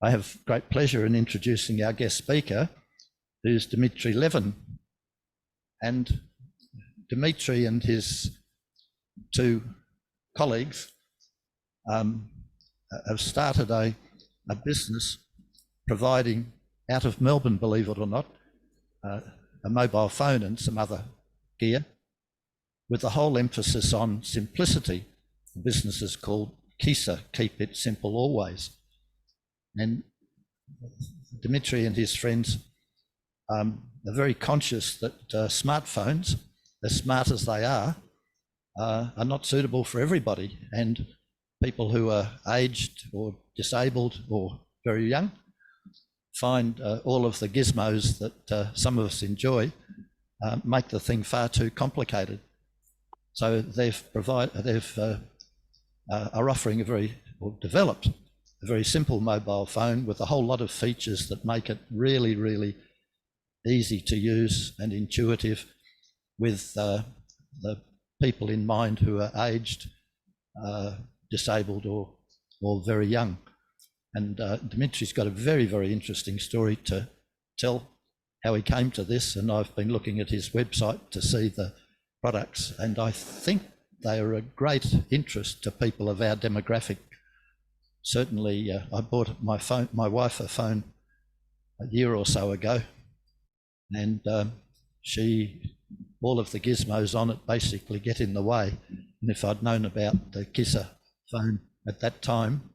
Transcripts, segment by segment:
I have great pleasure in introducing our guest speaker, who's Dmitry Levin. And Dmitry and his two colleagues have started a business providing, out of Melbourne, believe it or not, a mobile phone and some other gear, with the whole emphasis on simplicity. The business is called Kisa, Keep It Simple Always. And Dmitry and his friends are very conscious that smartphones, as smart as they are not suitable for everybody. And people who are aged or disabled or very young find all of the gizmos that some of us enjoy make the thing far too complicated. So are offering developed a very simple mobile phone with a whole lot of features that make it really, really easy to use and intuitive, with the people in mind who are aged, disabled or very young. And Dmitry's got a very, very interesting story to tell, how he came to this, and I've been looking at his website to see the products, and I think they are a great interest to people of our demographic. Certainly, I bought my wife a phone a year or so ago, and all of the gizmos on it basically get in the way. And if I'd known about the Kisa phone at that time,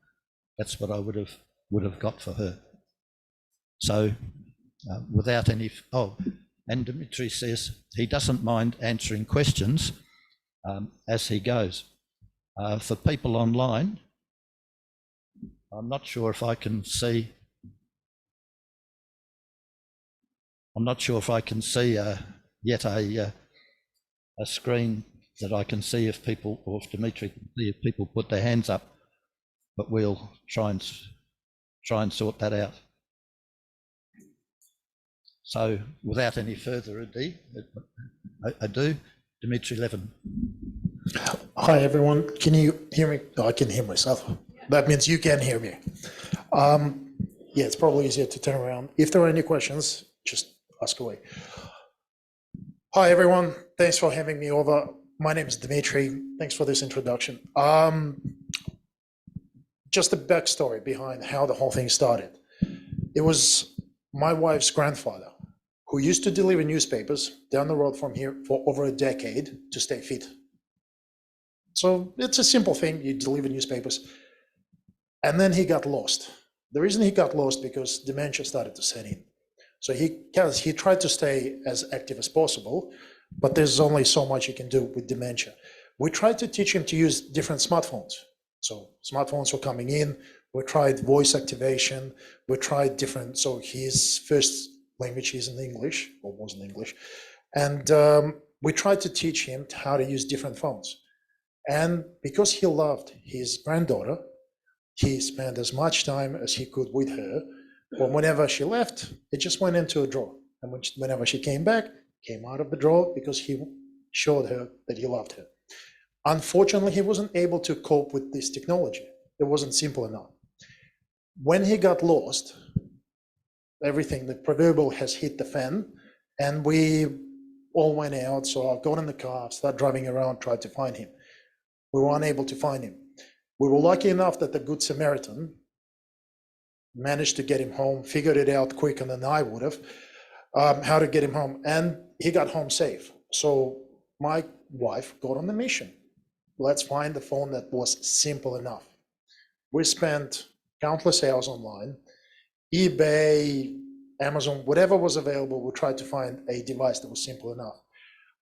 that's what I would have got for her. So, without any, and Dmitry says he doesn't mind answering questions as he goes. For people online, I'm not sure if I can see. I'm not sure if I can see yet a screen that I can see if people, or if Dmitry can see if people put their hands up. But we'll try and sort that out. So, without any further ado, Dmitry Levin. Hi everyone, can you hear me? Oh, I can hear myself. That means you can hear me. Yeah, it's probably easier to turn around. If there are any questions, just ask away. Hi everyone, thanks for having me over. My name is Dmitry. Thanks for this introduction. Just a backstory behind how the whole thing started. It was my wife's grandfather who used to deliver newspapers down the road from here for over a decade to stay fit. So it's a simple thing, you deliver newspapers. And then he got lost. The reason he got lost because dementia started to set in. So he tried to stay as active as possible, but there's only so much you can do with dementia. We tried to teach him to use different smartphones. So smartphones were coming in, we tried voice activation, we tried different, so his first language is in English, or was in English. And we tried to teach him how to use different phones. And because he loved his granddaughter, he spent as much time as he could with her. But whenever she left, it just went into a drawer. And whenever she came back, came out of the drawer because he showed her that he loved her. Unfortunately, he wasn't able to cope with this technology. It wasn't simple enough. When he got lost, everything, the proverbial has hit the fan, and we all went out. So I got in the car, started driving around, tried to find him. We were unable to find him. We were lucky enough that the Good Samaritan managed to get him home, figured it out quicker than I would have, how to get him home, and he got home safe. So my wife got on the mission. Let's find the phone that was simple enough. We spent countless hours online, eBay, Amazon, whatever was available, we tried to find a device that was simple enough.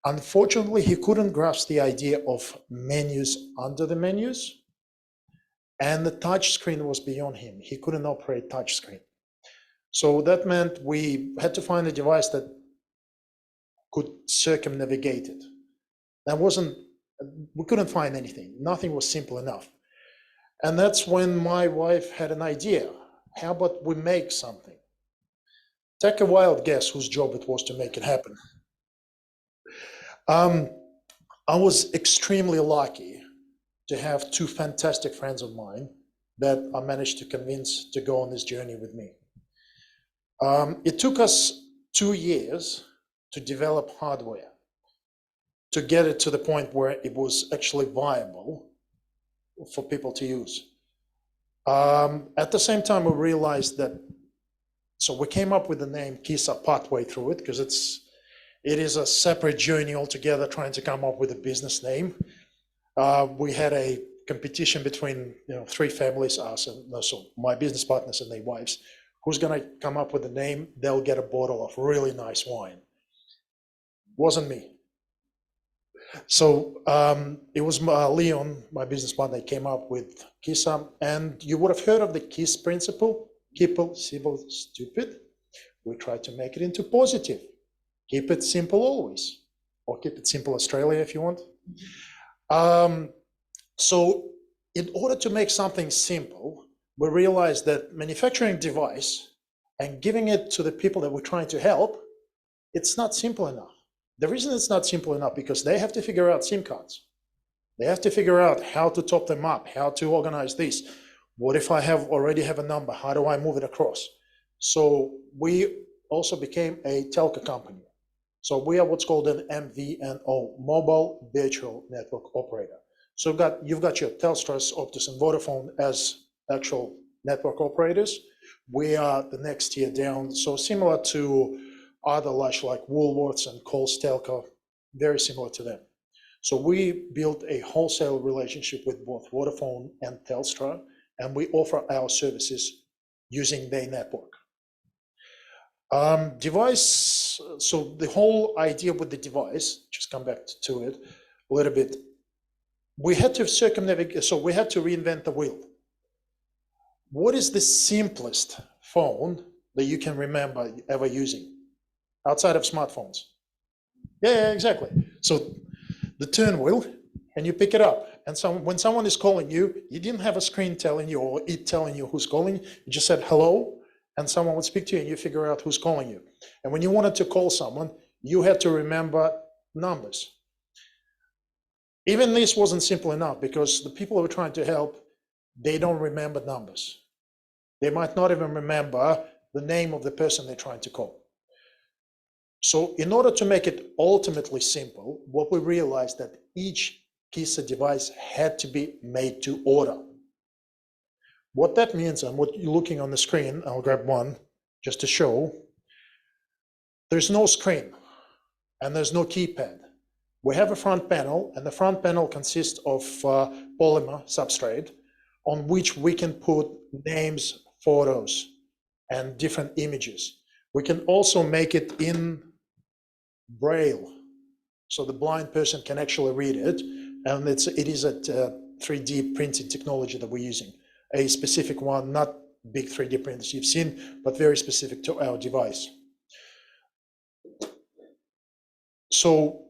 Unfortunately, he couldn't grasp the idea of menus under the menus, and the touch screen was beyond him. He couldn't operate touch screen. So that meant we had to find a device that could circumnavigate it. We couldn't find anything. Nothing was simple enough. And that's when my wife had an idea. How about we make something? Take a wild guess whose job it was to make it happen. I was extremely lucky to have two fantastic friends of mine, that I managed to convince to go on this journey with me. It took us 2 years to develop hardware, to get it to the point where it was actually viable for people to use. At the same time, we realized that, so we came up with the name Kisa partway through it, because it is a separate journey altogether trying to come up with a business name. We had a competition between 3 families, us and so my business partners and their wives. Who's going to come up with a name? They'll get a bottle of really nice wine. Wasn't me. So it was Leon, my business partner, came up with Kisa, and you would have heard of the KISS principle. Keep it simple, stupid. We try to make it into positive. Keep it simple always, or keep it simple Australia if you want. So in order to make something simple, we realized that manufacturing a device and giving it to the people that we're trying to help, it's not simple enough. The reason it's not simple enough because they have to figure out SIM cards. They have to figure out how to top them up, how to organize this. What if I already have a number? How do I move it across? So we also became a telco company. So we are what's called an MVNO, Mobile Virtual Network Operator. So you've got your Telstra's, Optus, and Vodafone as actual network operators. We are the next tier down, so similar to other large like Woolworths and Coles Telco, very similar to them. So we built a wholesale relationship with both Vodafone and Telstra, and we offer our services using their network. Device, so the whole idea with the device, just come back to it a little bit, we had to circumnavigate, so we had to reinvent the wheel. What is the simplest phone that you can remember ever using outside of smartphones? Yeah, exactly. So the turn wheel, and you pick it up. And so when someone is calling you, you didn't have a screen telling you or it telling you who's calling. You just said hello, and someone would speak to you and you figure out who's calling you. And when you wanted to call someone, you had to remember numbers. Even this wasn't simple enough because the people who were trying to help, they don't remember numbers. They might not even remember the name of the person they're trying to call. So in order to make it ultimately simple, what we realized that each Kisa device had to be made to order. What that means, and what you're looking on the screen, I'll grab one just to show, there's no screen and there's no keypad. We have a front panel, and the front panel consists of polymer substrate on which we can put names, photos, and different images. We can also make it in Braille, so the blind person can actually read it, and it is a 3D printing technology that we're using, a specific one, not big 3D printers you've seen, but very specific to our device. So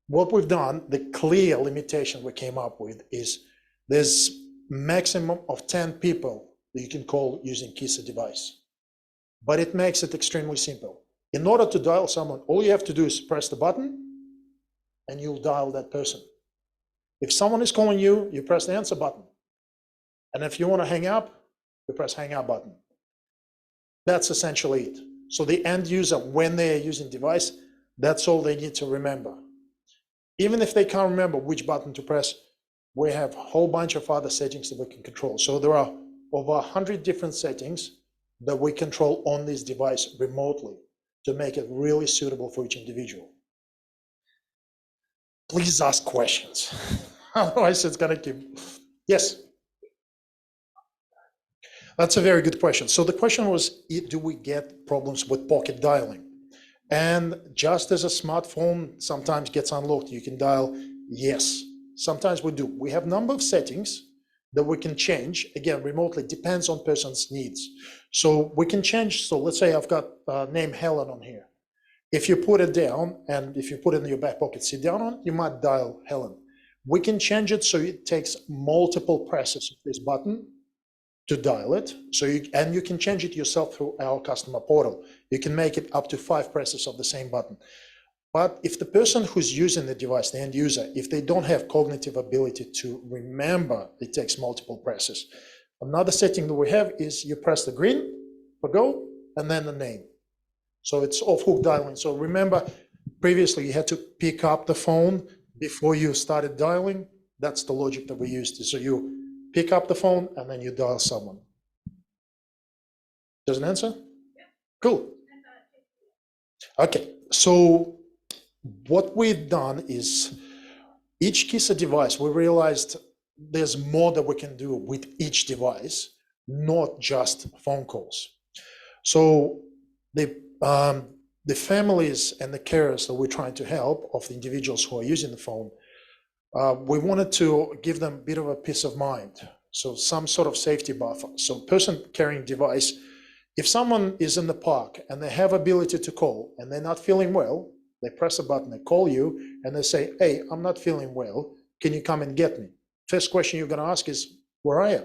what we've done, the clear limitation we came up with is there's maximum of 10 people that you can call using Kisa device, but it makes it extremely simple. In order to dial someone, all you have to do is press the button and you'll dial that person. If someone is calling you, you press the answer button. And if you want to hang up, you press hang up button. That's essentially it. So the end user, when they are using device, that's all they need to remember. Even if they can't remember which button to press, we have a whole bunch of other settings that we can control. So there are over 100 different settings that we control on this device remotely to make it really suitable for each individual. Please ask questions. Otherwise it's gonna keep, yes. That's a very good question. So the question was, do we get problems with pocket dialing? And just as a smartphone sometimes gets unlocked, you can dial, yes, sometimes we do. We have a number of settings that we can change, again, remotely, depends on person's needs. So we can change, so let's say I've got name Helen on here. If you put it down, and if you put it in your back pocket, sit down on it, you might dial Helen. We can change it so it takes multiple presses of this button to dial it. So and you can change it yourself through our customer portal. You can make it up to 5 presses of the same button. But if the person who's using the device, the end user, if they don't have cognitive ability to remember it takes multiple presses, Another setting that we have is you press the green for go and then the name. So it's off hook dialing. So remember, previously you had to pick up the phone before you started dialing. That's the logic that we used. So you pick up the phone and then you dial someone. Does it answer? Yeah. Cool. Okay, so what we've done is each Kisa device, we realized there's more that we can do with each device, not just phone calls. So the families and the carers that we're trying to help of the individuals who are using the phone, we wanted to give them a bit of a peace of mind. So some sort of safety buffer. So person carrying device, if someone is in the park and they have ability to call and they're not feeling well, they press a button, they call you and they say, hey, I'm not feeling well. Can you come and get me? First question you're going to ask is, where are you?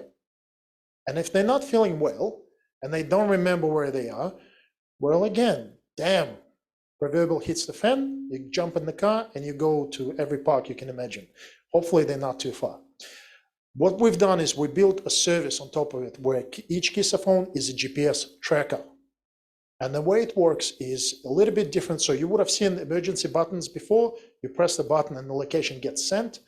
And if they're not feeling well and they don't remember where they are, well, again, damn, proverbial hits the fan, you jump in the car and you go to every park you can imagine. Hopefully they're not too far. What we've done is we built a service on top of it where each Kisa phone is a GPS tracker. And the way it works is a little bit different. So you would have seen emergency buttons before. You press the button and the location gets sent.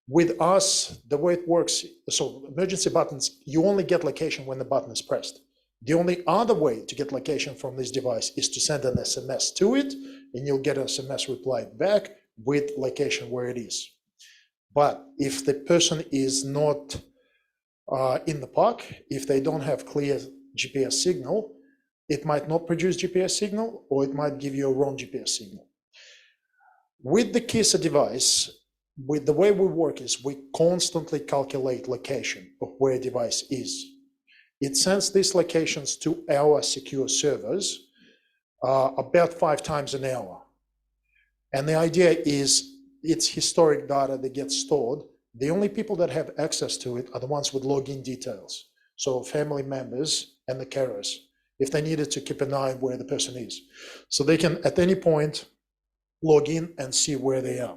With us, the way it works, so emergency buttons, you only get location when the button is pressed. The only other way to get location from this device is to send an SMS to it, and you'll get an SMS reply back with location where it is. But if the person is not in the park, if they don't have clear GPS signal, it might not produce GPS signal, or it might give you a wrong GPS signal. With the Kisa device, with the way we work is we constantly calculate location of where a device is. It sends these locations to our secure servers about 5 times an hour. And the idea is it's historic data that gets stored. The only people that have access to it are the ones with login details. So family members and the carers, if they needed to keep an eye where the person is. So they can at any point log in and see where they are.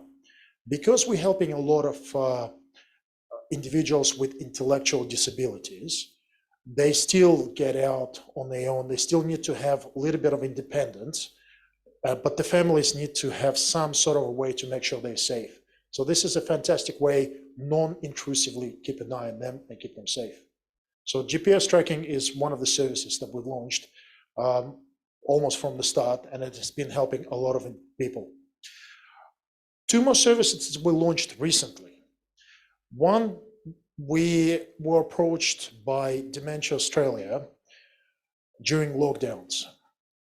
Because we're helping a lot of individuals with intellectual disabilities, they still get out on their own. They still need to have a little bit of independence, but the families need to have some sort of a way to make sure they're safe. So this is a fantastic way, non-intrusively keep an eye on them and keep them safe. So GPS tracking is one of the services that we've launched almost from the start, and it has been helping a lot of people. 2 more services we launched recently. One, we were approached by Dementia Australia during lockdowns,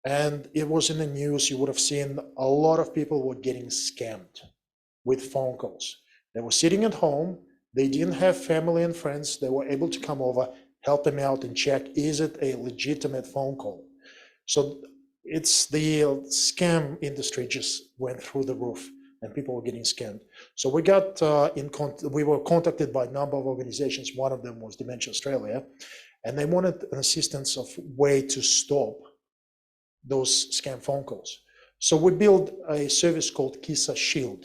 and it was in the news. You would have seen a lot of people were getting scammed with phone calls. They were sitting at home, they didn't have family and friends, they were able to come over, help them out and check, is it a legitimate phone call? So it's the scam industry just went through the roof and people were getting scammed. So we got we were contacted by a number of organizations. One of them was Dementia Australia, and they wanted an assistance of way to stop those scam phone calls. So we built a service called Kisa Shield,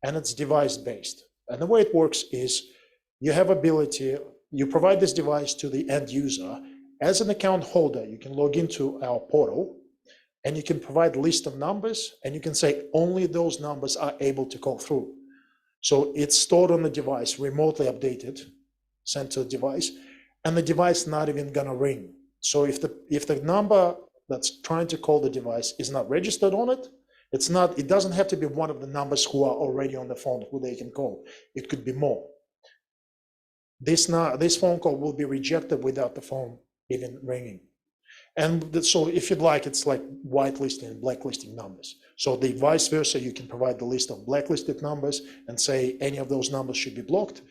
and it's device-based. And the way it works is you have ability, you provide this device to the end user. As an account holder, you can log into our portal and you can provide a list of numbers and you can say only those numbers are able to call through. So it's stored on the device, remotely updated, sent to the device, and the device not even gonna ring. So if the number that's trying to call the device is not registered on it, it doesn't have to be one of the numbers who are already on the phone who they can call. It could be more. This phone call will be rejected without the phone even ringing. And so if you'd like, it's like whitelisting and blacklisting numbers. So the vice versa, you can provide the list of blacklisted numbers and say any of those numbers should be blocked.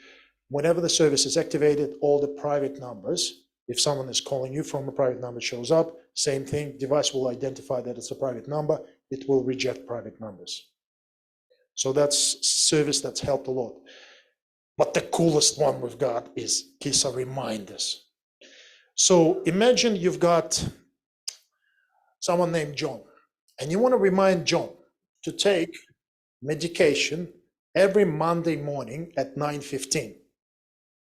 Whenever the service is activated, all the private numbers, if someone is calling you from a private number shows up, same thing, device will identify that it's a private number, it will reject private numbers. So that's service that's helped a lot. But the coolest one we've got is Kisa Reminders. So imagine you've got someone named John, and you want to remind John to take medication every Monday morning at 9:15.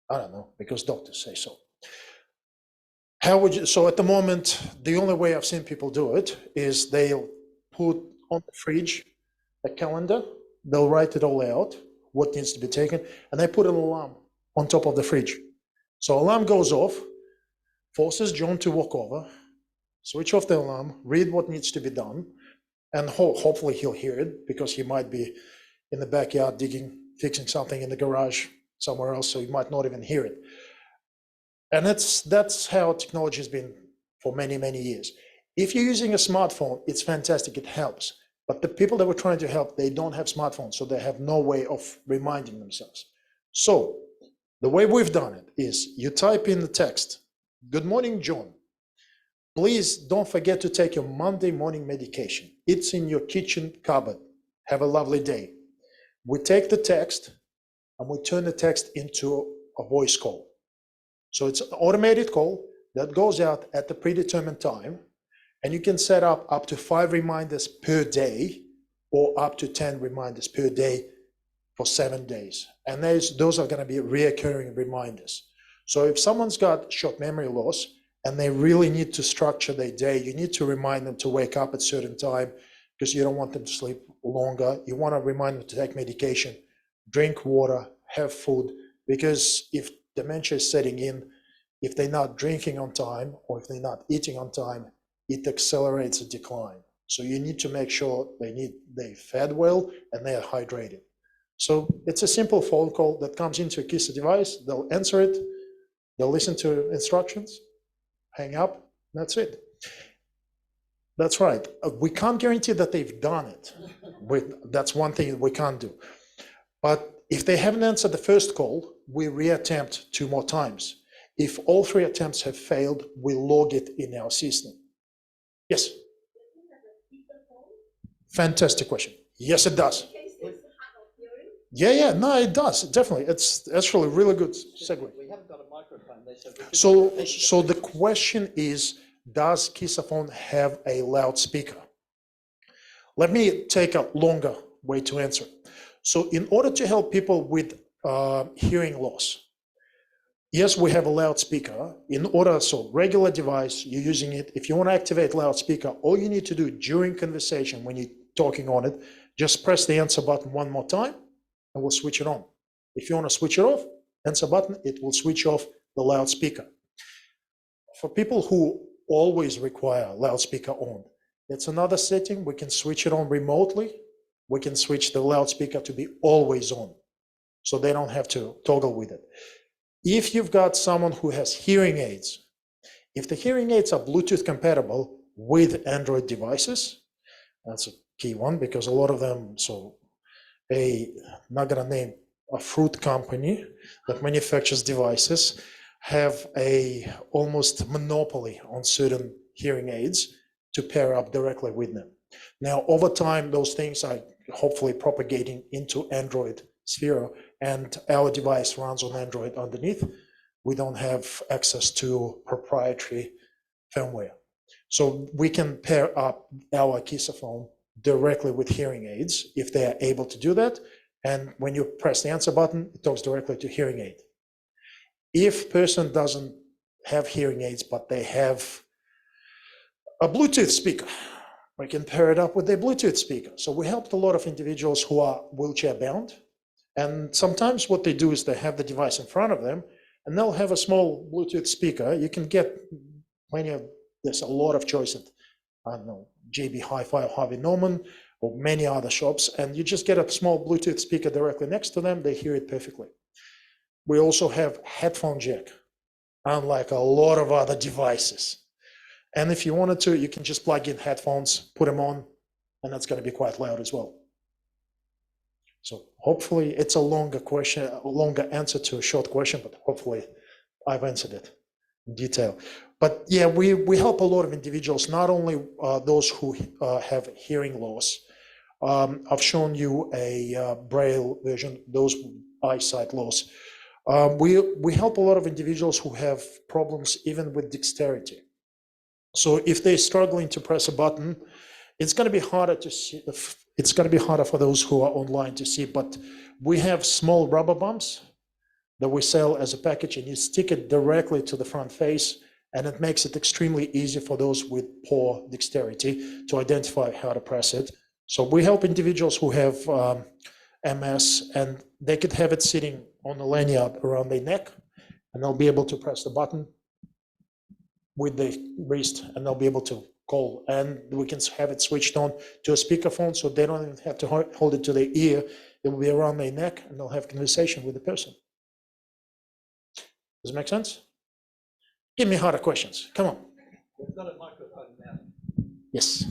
I don't know, because doctors say so. How would you, so at the moment, the only way I've seen people do it is they'll put on the fridge a calendar, they'll write it all out, what needs to be taken, and they put an alarm on top of the fridge. So alarm goes off, forces John to walk over, switch off the alarm, read what needs to be done, and hopefully he'll hear it because he might be in the backyard digging, fixing something in the garage somewhere else, so he might not even hear it. And that's how technology has been for many, many years. If you're using a smartphone, it's fantastic, it helps. But the people that we're trying to help, they don't have smartphones, so they have no way of reminding themselves. So the way we've done it is you type in the text, "Good morning, John. Please don't forget to take your Monday morning medication. It's in your kitchen cupboard. Have a lovely day." We take the text and we turn the text into a voice call. So it's an automated call that goes out at the predetermined time, and you can set up to 5 reminders per day or up to 10 reminders per day for 7 days. And those are going to be reoccurring reminders. So if someone's got short memory loss and they really need to structure their day, you need to remind them to wake up at a certain time because you don't want them to sleep longer. You want to remind them to take medication, drink water, have food, because if dementia is setting in, if they're not drinking on time or if they're not eating on time, it accelerates a decline. So you need to make sure they fed well and they are hydrated. So it's a simple phone call that comes into a Kisa device. They'll answer it, they'll listen to instructions, hang up, that's it. That's right. We can't guarantee that they've done it. That's one thing we can't do. But if they haven't answered the first call, we reattempt 2 more times. If all 3 attempts have failed, we log it in our system. Yes? Fantastic question. Yes, it does. Yeah, no, it does, definitely. It's actually a really good segue. We haven't got a microphone. They said So the question is, does Kisa phone have a loudspeaker? Let me take a longer way to answer. So in order to help people with hearing loss, yes, we have a loudspeaker. So regular device, you're using it. If you want to activate loudspeaker, all you need to do during conversation when you're talking on it, just press the answer button 1 more time and we'll switch it on. If you want to switch it off, answer button, it will switch off the loudspeaker. For people who always require loudspeaker on, it's another setting. We can switch it on remotely. We can switch the loudspeaker to be always on, so they don't have to toggle with it. If you've got someone who has hearing aids, if the hearing aids are Bluetooth compatible with Android devices, that's a key one because a lot of them, not gonna name a fruit company that manufactures devices, have almost monopoly on certain hearing aids to pair up directly with them. Now, over time, those things are hopefully propagating into Android sphere, and our device runs on Android underneath. We don't have access to proprietary firmware. So we can pair up our Kisa phone directly with hearing aids if they are able to do that. And when you press the answer button, it talks directly to hearing aid. If person doesn't have hearing aids, but they have a Bluetooth speaker, we can pair it up with their Bluetooth speaker. So we helped a lot of individuals who are wheelchair bound. And sometimes what they do is they have the device in front of them and they'll have a small Bluetooth speaker. You can get there's a lot of choice at, I don't know, JB Hi-Fi or Harvey Norman or many other shops. And you just get a small Bluetooth speaker directly next to them. They hear it perfectly. We also have headphone jack, unlike a lot of other devices. And if you wanted to, you can just plug in headphones, put them on, and that's going to be quite loud as well. So hopefully it's a longer question, a longer answer to a short question, but hopefully I've answered it in detail. But yeah, we help a lot of individuals, not only those who have hearing loss. I've shown you a Braille version, those eyesight loss. We help a lot of individuals who have problems even with dexterity. So if they're struggling to press a button, it's going to be harder to see. It's going to be harder for those who are online to see, but we have small rubber bumps that we sell as a package, and you stick it directly to the front face, And it makes it extremely easy for those with poor dexterity to identify how to press it. So we help individuals who have MS, and they could have it sitting on a lanyard around their neck, and they'll be able to press the button with the wrist, and they'll be able to call. And we can have it switched on to a speakerphone, so they don't even have to hold it to their ear. It will be around their neck, and they'll have conversation with the person. Does it make sense? Give me harder questions. Come on. We've got a microphone now. Yes.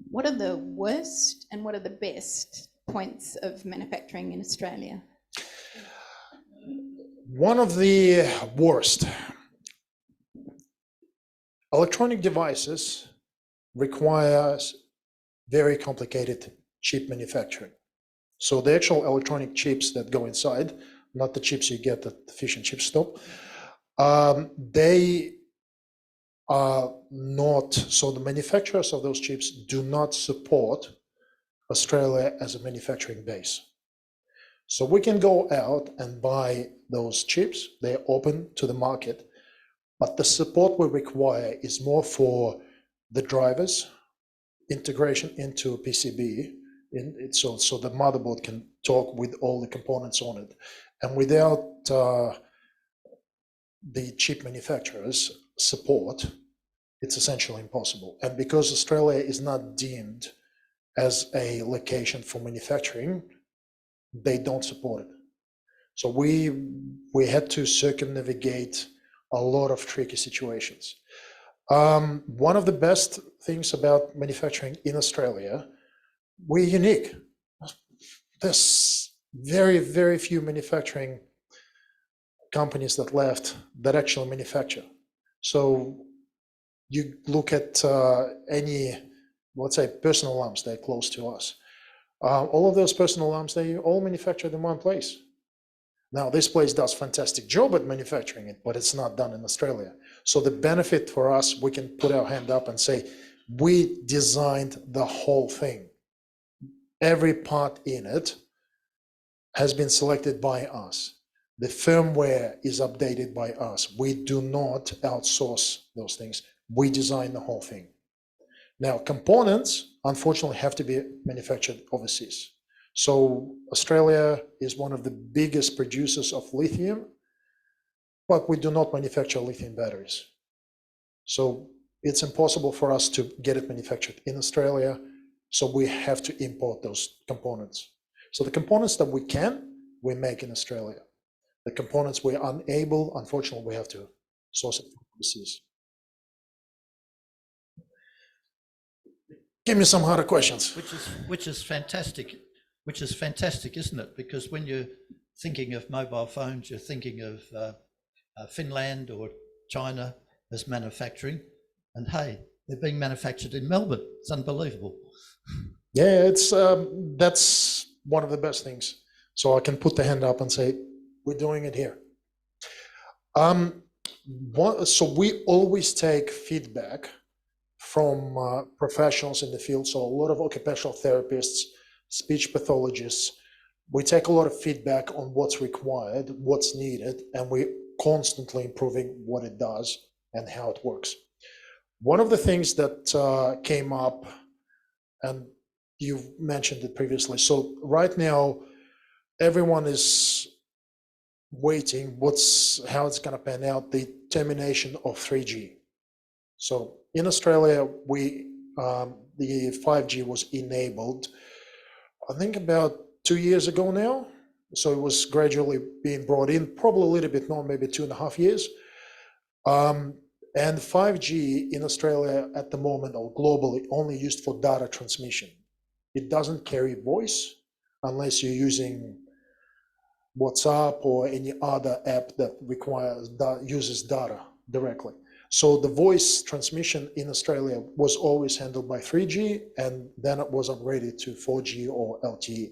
What are the worst and what are the best points of manufacturing in Australia? One of the worst. Electronic devices requires very complicated chip manufacturing. So the actual electronic chips that go inside, not the chips you get at the fish and chip stop, they are not, so the manufacturers of those chips do not support Australia as a manufacturing base. So we can go out and buy those chips, they're open to the market, but the support we require is more for the drivers, integration into PCB, so the motherboard can talk with all the components on it. And without the chip manufacturers' support, it's essentially impossible. And because Australia is not deemed as a location for manufacturing, they don't support it. So we had to circumnavigate a lot of tricky situations. One of the best things about manufacturing in Australia, we're unique. There's very, very few manufacturing companies that left that actually manufacture. So you look at any, let's say, personal alarms, they're close to us. All of those personal alarms, they all manufactured in one place. Now, this place does a fantastic job at manufacturing it, but it's not done in Australia. So the benefit for us, we can put our hand up and say, we designed the whole thing. Every part in it has been selected by us. The firmware is updated by us. We do not outsource those things. We design the whole thing. Now, components, unfortunately, have to be manufactured overseas. So Australia is one of the biggest producers of lithium, but we do not manufacture lithium batteries. So it's impossible for us to get it manufactured in Australia. So we have to import those components. So the components that we can, we make in Australia. The components we're unable, unfortunately, we have to source it from overseas. Give me some harder questions. Which is fantastic. Which is fantastic, isn't it? Because when you're thinking of mobile phones, you're thinking of Finland or China as manufacturing, and hey, they're being manufactured in Melbourne. It's unbelievable. Yeah, it's that's one of the best things. So I can put the hand up and say, we're doing it here. So we always take feedback from professionals in the field. So a lot of occupational therapists, speech pathologists, we take a lot of feedback on what's required, what's needed, and we're constantly improving what it does and how it works. One of the things that came up, and you've mentioned it previously, so right now, everyone is waiting how it's going to pan out, the termination of 3G. So in Australia, the 5G was enabled, I think about 2 years ago now. So it was gradually being brought in, probably a little bit more, maybe 2.5 years. And 5G in Australia at the moment, or globally, only used for data transmission. It doesn't carry voice unless you're using WhatsApp or any other app that uses data directly. So the voice transmission in Australia was always handled by 3G, and then it was upgraded to 4G or LTE.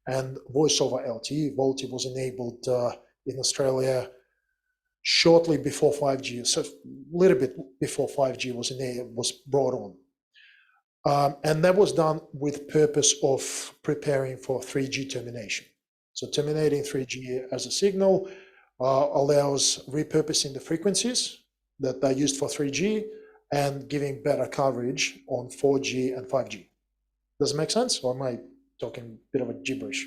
And voice over LTE, VoLTE, was enabled in Australia shortly before 5G, so a little bit before 5G was brought on. And that was done with purpose of preparing for 3G termination. So terminating 3G as a signal, allows repurposing the frequencies that are used for 3G and giving better coverage on 4G and 5G. Does it make sense? Or am I talking a bit of a gibberish?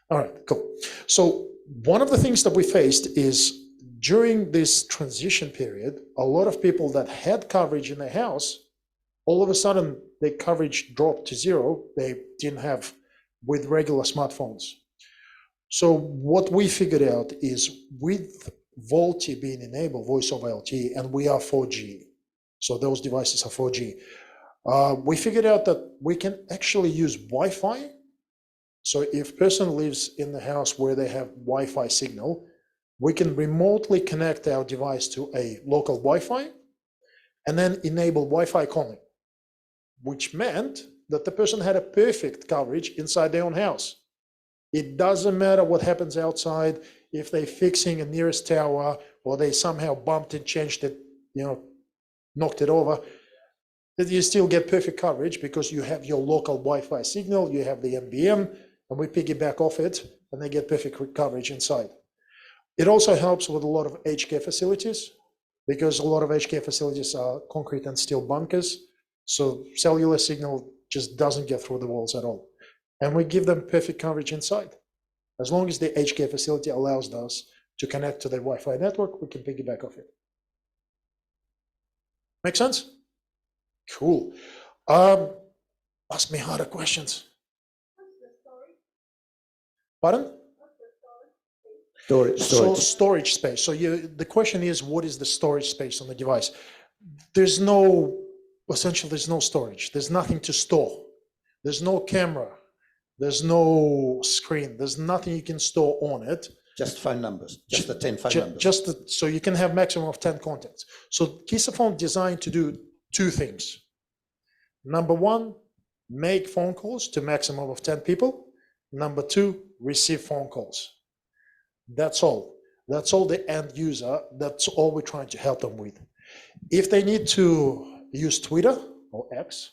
All right, cool. So one of the things that we faced is during this transition period, a lot of people that had coverage in their house, all of a sudden their coverage dropped to zero. They didn't have with regular smartphones. So what we figured out is with VoLTE being enabled, voice over LTE, and we are 4G, so those devices are 4G, we figured out that we can actually use Wi-Fi. So if a person lives in the house where they have Wi-Fi signal, we can remotely connect our device to a local Wi-Fi and then enable Wi-Fi calling, which meant that the person had a perfect coverage inside their own house. It doesn't matter what happens outside, if they're fixing a nearest tower or they somehow bumped and changed it, knocked it over, that you still get perfect coverage because you have your local Wi-Fi signal, you have the MBM, and we piggyback off it, and they get perfect coverage inside. It also helps with a lot of aged care facilities because a lot of aged care facilities are concrete and steel bunkers, so cellular signal just doesn't get through the walls at all. And we give them perfect coverage inside. As long as the aged care facility allows us to connect to the Wi-Fi network, we can piggyback off it. Make sense? Cool. Ask me harder questions. Pardon? Storage space. So the question is, what is the storage space on the device? Essentially, there's no storage. There's nothing to store. There's no camera. There's no screen. There's nothing you can store on it. Just phone numbers, just the 10 phone numbers. So you can have maximum of 10 contacts. So Kisa phone designed to do two things. Number one, make phone calls to maximum of 10 people. Number two, receive phone calls. That's all. That's all the end user, that's all we're trying to help them with. If they need to use Twitter or X,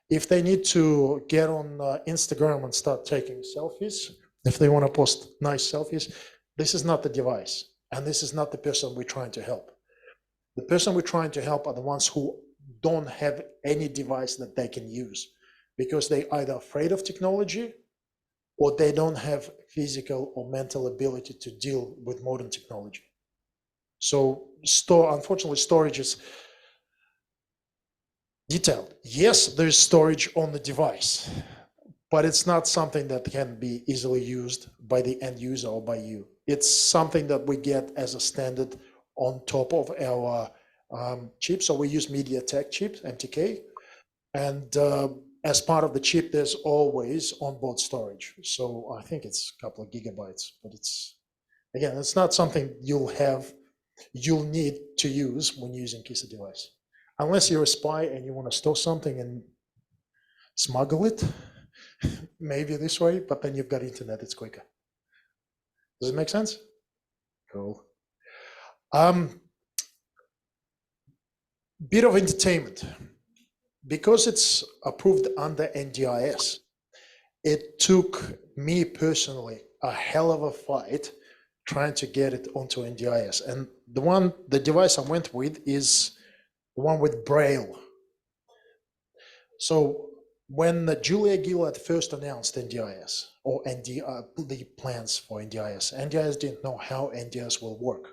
if they need to get on Instagram and start taking selfies, if they want to post nice selfies, this is not the device. And this is not the person we're trying to help. The person we're trying to help are the ones who don't have any device that they can use because they're either afraid of technology or they don't have physical or mental ability to deal with modern technology. So unfortunately, storage is detailed. Yes, there's storage on the device, but it's not something that can be easily used by the end user or by you. It's something that we get as a standard on top of our chip. So we use MediaTek chips, MTK, and as part of the chip, there's always onboard storage. So I think it's a couple of gigabytes, but it's not something you'll need to use when using Kisa device. Unless you're a spy and you want to store something and smuggle it, maybe this way, but then you've got internet, it's quicker. Does it make sense? Cool. Bit of entertainment. Because it's approved under NDIS, it took me personally a hell of a fight trying to get it onto NDIS. And the device I went with is the one with Braille. So when Julia Gillard first announced NDIS or the plans for NDIS didn't know how NDIS will work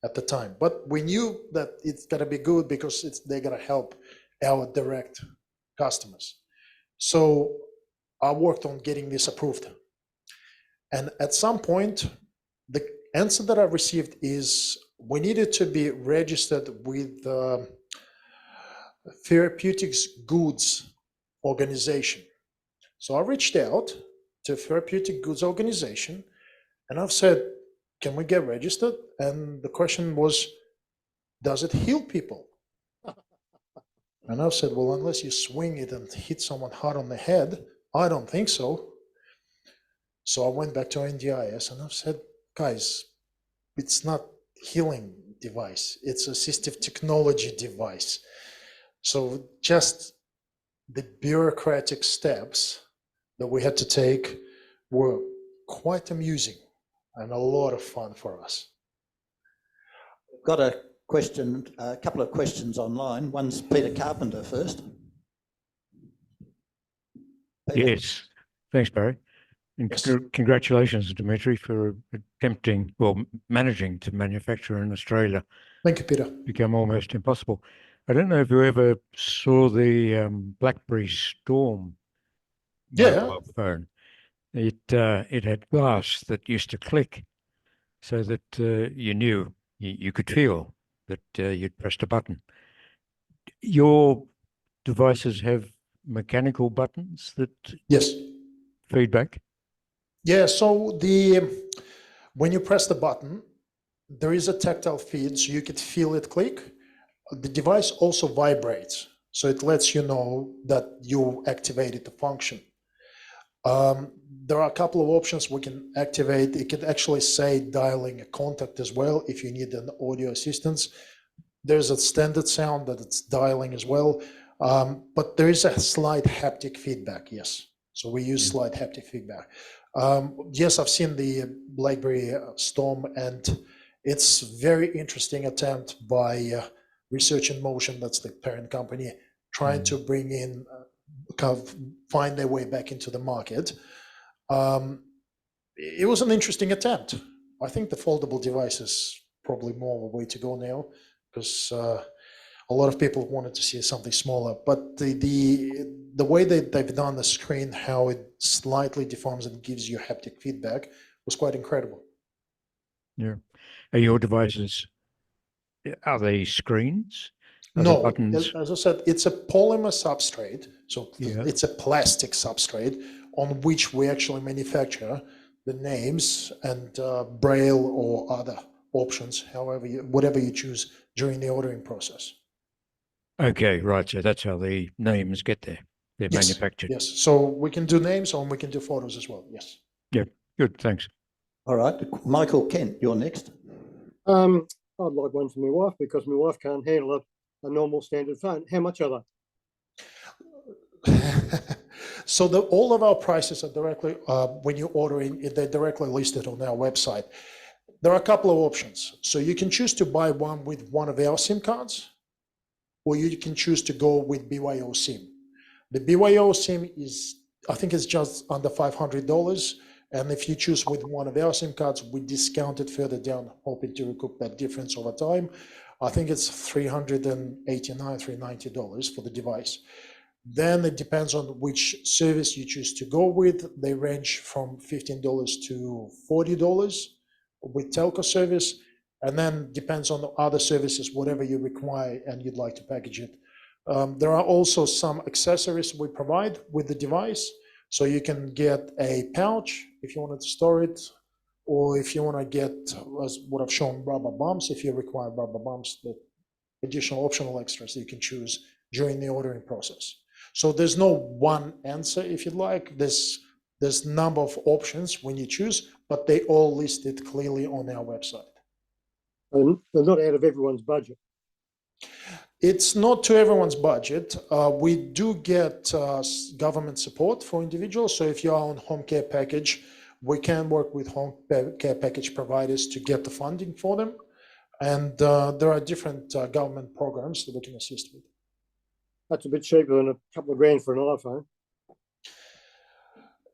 at the time, but we knew that it's gonna be good because they're gonna help our direct customers. So I worked on getting this approved. And at some point, the answer that I received is we needed to be registered with the Therapeutics Goods Organization. So I reached out to Therapeutic Goods Organization and I've said, can we get registered? And the question was, does it heal people? And I've said, well, unless you swing it and hit someone hard on the head, I don't think so. So I went back to NDIS and I've said, guys, it's not healing device. It's assistive technology device. So just the bureaucratic steps that we had to take were quite amusing. and a lot of fun for us. Got a question, a couple of questions online. One's Peter Carpenter first. Peter. Yes, thanks, Barry. And Yes. congratulations, Dmitry, for managing to manufacture in Australia. Thank you, Peter. Become almost impossible. I don't know if you ever saw the BlackBerry Storm Yeah. mobile phone. It had glass that used to click, so that you knew you could feel that you'd pressed a button. Your devices have mechanical buttons that Yes. feedback. Yeah, so when you press the button, there is a tactile feed, so you could feel it click. The device also vibrates, so it lets you know that you activated the function. There are a couple of options we can activate. It could actually say dialing a contact as well if you need an audio assistance. There's a standard sound that it's dialing as well, but there is a slight haptic feedback, yes. So we use slight haptic feedback. Yes, I've seen the BlackBerry Storm, and it's very interesting attempt by Research in Motion, that's the parent company, trying to bring in, kind of find their way back into the market. It was an interesting attempt. I think the foldable device is probably more of a way to go now, because a lot of people wanted to see something smaller, but the way that they've done the screen, how it slightly deforms and gives you haptic feedback, was quite incredible. Yeah. Are your devices, are they screens? Are the No, buttons? as I said, it's a polymer substrate, so Yeah. it's a plastic substrate on which we actually manufacture the names and braille or other options, whatever you choose during the ordering process. Okay, right. So that's how the names get there. They're Yes, manufactured. yes. So we can do names and we can do photos as well. Yes. Yeah, good. Thanks. All right, Michael Kent, you're next. I'd like one for my wife because my wife can't handle a normal standard phone. How much are they? So all of our prices are directly, when you order in, they're directly listed on our website. There are a couple of options. So you can choose to buy one with one of our SIM cards, or you can choose to go with BYO SIM. The BYO SIM is, I think it's just under $500. And if you choose with one of our SIM cards, we discount it further down, hoping to recoup that difference over time. I think it's $389, $390 for the device. Then it depends on which service you choose to go with. They range from $15 to $40 with telco service, and then depends on the other services, whatever you require and you'd like to package it. There are also some accessories we provide with the device. So you can get a pouch if you wanted to store it, or if you want to get, as what I've shown, rubber bumps, if you require rubber bumps, the additional optional extras that you can choose during the ordering process. So there's no one answer, if you'd like. There's a number of options when you choose, but they all listed clearly on our website. And they're not out of everyone's budget. It's not to everyone's budget. We do get government support for individuals. So if you're on home care package, we can work with home care package providers to get the funding for them. And there are different government programs that we can assist with. That's a bit cheaper than a couple of grand for an iPhone.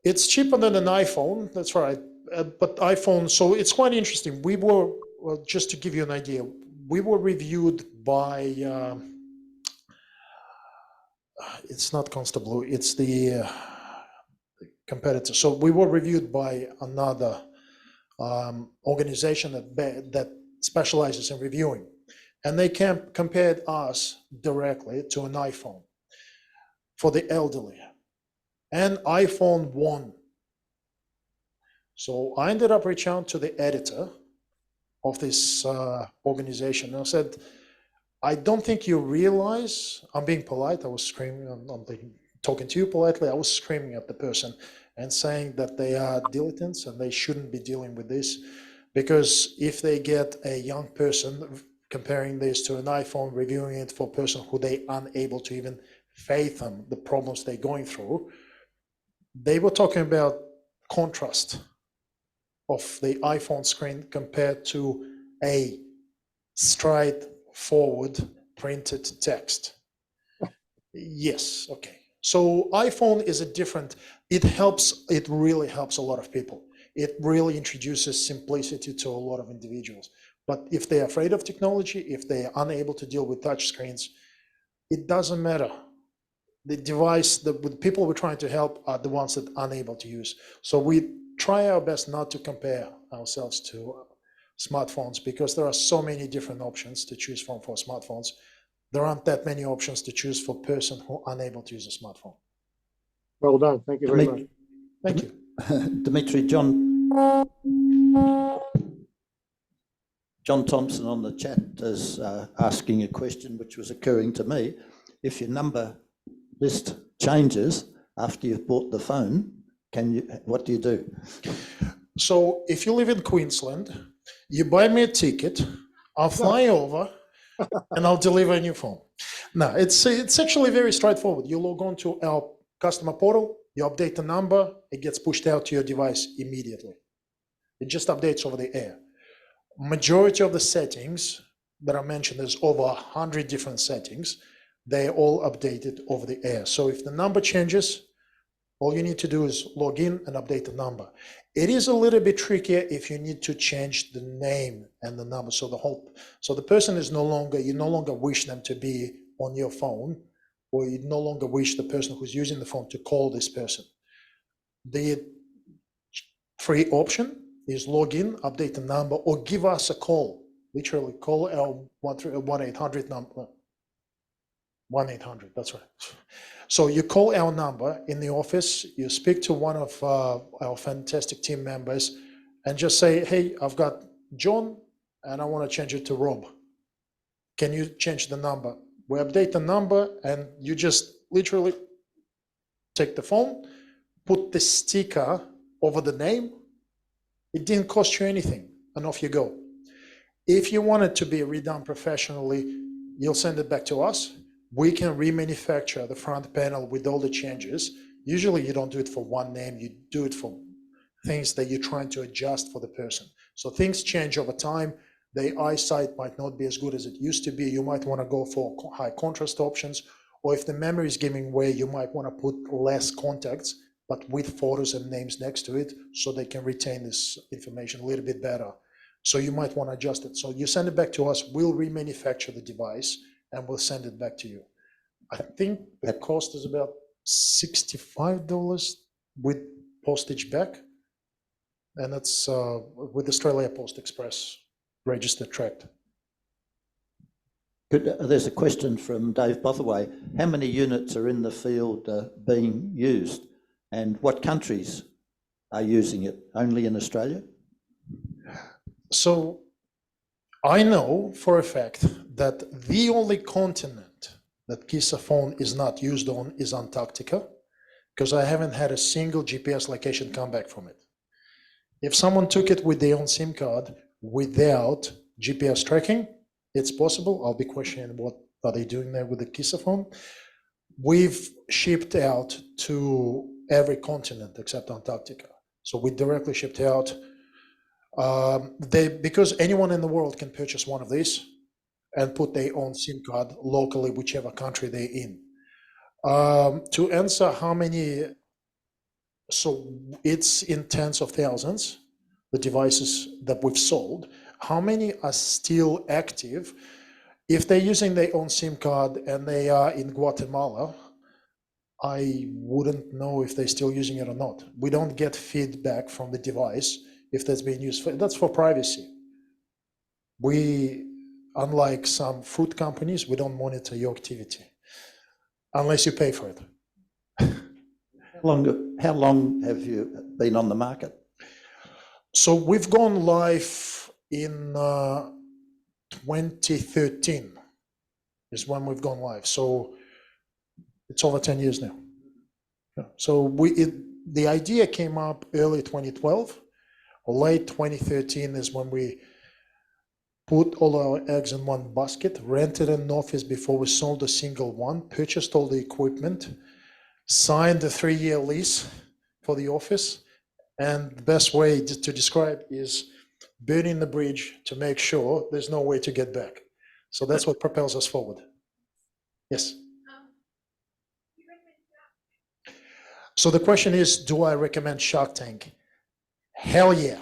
It's cheaper than an iPhone, that's right. But iPhone, so it's quite interesting. We were, well, just to give you an idea, we were reviewed by, it's not Constable, it's the competitor. So we were reviewed by another organization that specializes in reviewing. And they compared us directly to an iPhone for the elderly. And iPhone won. So I ended up reaching out to the editor of this organization. And I said, I don't think you realize, I'm being polite, I was screaming, I'm talking to you politely, I was screaming at the person and saying that they are dilettantes and they shouldn't be dealing with this. Because if they get a young person comparing this to an iPhone, reviewing it for a person who they unable to even fathom the problems they're going through, they were talking about contrast. of the iPhone screen compared to a straightforward printed text? Yes, okay. So iPhone is a different, it really helps a lot of people. It really introduces simplicity to a lot of individuals. But if they're afraid of technology, if they're unable to deal with touch screens, it doesn't matter. The device, the people we're trying to help are the ones that are unable to use. So we try our best not to compare ourselves to smartphones, because there are so many different options to choose from for smartphones. There aren't that many options to choose for a person who are unable to use a smartphone. Well done. Thank you very much. Thank you. Dmitry, John Thompson on the chat is asking a question which was occurring to me. If your number list changes after you've bought the phone, what do you do? So if you live in Queensland, you buy me a ticket, I'll fly over and I'll deliver a new phone. No, it's actually very straightforward. You log on to our customer portal, you update the number, it gets pushed out to your device immediately. It just updates over the air. Majority of the settings that I mentioned, there's over 100 different settings. They're all updated over the air. So if the number changes, all you need to do is log in and update the number. It is a little bit trickier if you need to change the name and the number. So the person is you no longer wish them to be on your phone, or you no longer wish the person who's using the phone to call this person. The free option is log in, update the number, or give us a call. Literally call our 1-800 number. 1-800, that's right. So you call our number in the office, you speak to one of our fantastic team members and just say, hey, I've got John and I want to change it to Rob. Can you change the number? We update the number and you just literally take the phone, put the sticker over the name. It didn't cost you anything, and off you go. If you want it to be redone professionally, you'll send it back to us. We can remanufacture the front panel with all the changes. Usually you don't do it for one name, you do it for things that you're trying to adjust for the person. So things change over time. The eyesight might not be as good as it used to be. You might want to go for high contrast options, or if the memory is giving way, you might want to put less contacts, but with photos and names next to it, so they can retain this information a little bit better. So you might want to adjust it. So you send it back to us, we'll remanufacture the device, and we'll send it back to you. I think the cost is about $65 with postage back, and it's with Australia Post Express registered tracked. There's a question from Dave Bothaway. How many units are in the field being used, and what countries are using it? Only in Australia? So I know for a fact that the only continent that Kisa phone is not used on is Antarctica, because I haven't had a single GPS location come back from it. If someone took it with their own SIM card without GPS tracking, it's possible. I'll be questioning what are they doing there with the Kisa phone. We've shipped out to every continent except Antarctica. So we directly shipped out. Because anyone in the world can purchase one of these and put their own SIM card locally, whichever country they're in. To answer how many, so it's in tens of thousands, the devices that we've sold. How many are still active? If they're using their own SIM card and they are in Guatemala, I wouldn't know if they're still using it or not. We don't get feedback from the device if that's being used for, that's for privacy. We, unlike some food companies, we don't monitor your activity unless you pay for it. How long have you been on the market? So we've gone live in 2013 is when we've gone live. So it's over 10 years now. So the idea came up early 2012. Late 2013 is when we put all our eggs in one basket, rented an office before we sold a single one, purchased all the equipment, signed a 3-year lease for the office, And the best way to describe is burning the bridge to make sure there's no way to get back. So that's what propels us forward. Yes. So the question is, do I recommend Shark Tank? Hell yeah.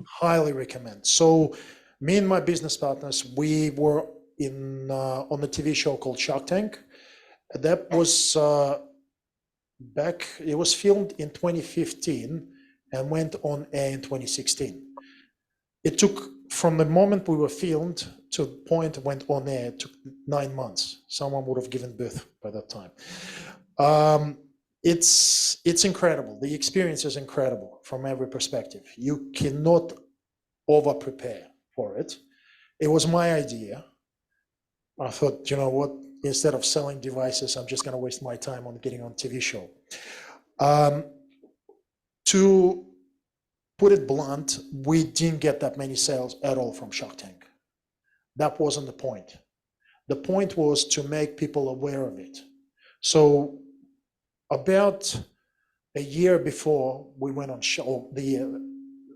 Highly recommend. So me and my business partners, we were on a TV show called Shark Tank. That was it was filmed in 2015 and went on air in 2016. It took, from the moment we were filmed to the point it went on air, it took 9 months. Someone would have given birth by that time. It's incredible. The experience is incredible from every perspective. You cannot over prepare for it. It was my idea. I thought, you know what, instead of selling devices, I'm just going to waste my time on getting on TV show. To put it blunt, we didn't get that many sales at all from Shark Tank. That wasn't the point. The point was to make people aware of it. So about a year before we went on show, the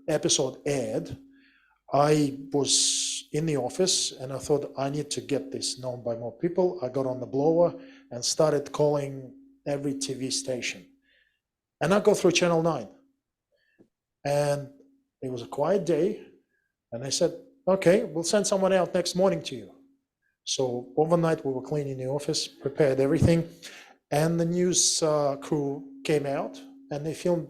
episode aired, I was in the office and I thought I need to get this known by more people. I got on the blower and started calling every TV station. And I go through Channel 9. And it was a quiet day. And they said, okay, we'll send someone out next morning to you. So overnight we were cleaning the office, prepared everything. And the news crew came out and they filmed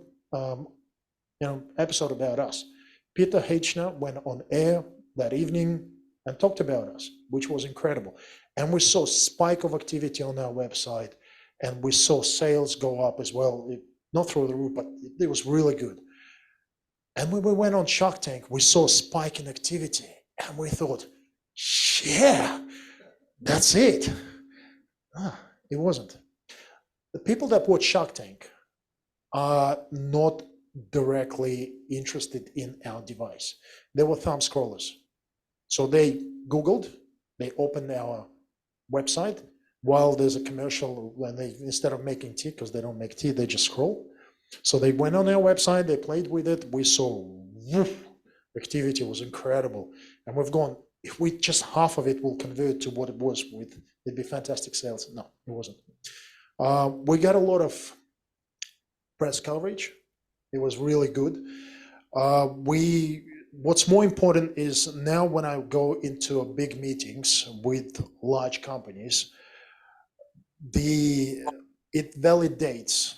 episode about us. Peter Hechner went on air that evening and talked about us, which was incredible. And we saw a spike of activity on our website, and we saw sales go up as well, not through the roof, but it was really good. And when we went on Shark Tank, we saw a spike in activity, and we thought, yeah, that's it. It wasn't. The people that watch Shark Tank are not directly interested in our device. They were thumb scrollers. So they Googled, they opened our website while there's a commercial when they, instead of making tea, because they don't make tea, they just scroll. So they went on our website, they played with it. We saw woof, activity was incredible. And we've gone, if we just half of it will convert to what it was with, it'd be fantastic sales. No, it wasn't. We got a lot of press coverage. It was really good. What's more important is now when I go into big meetings with large companies, it validates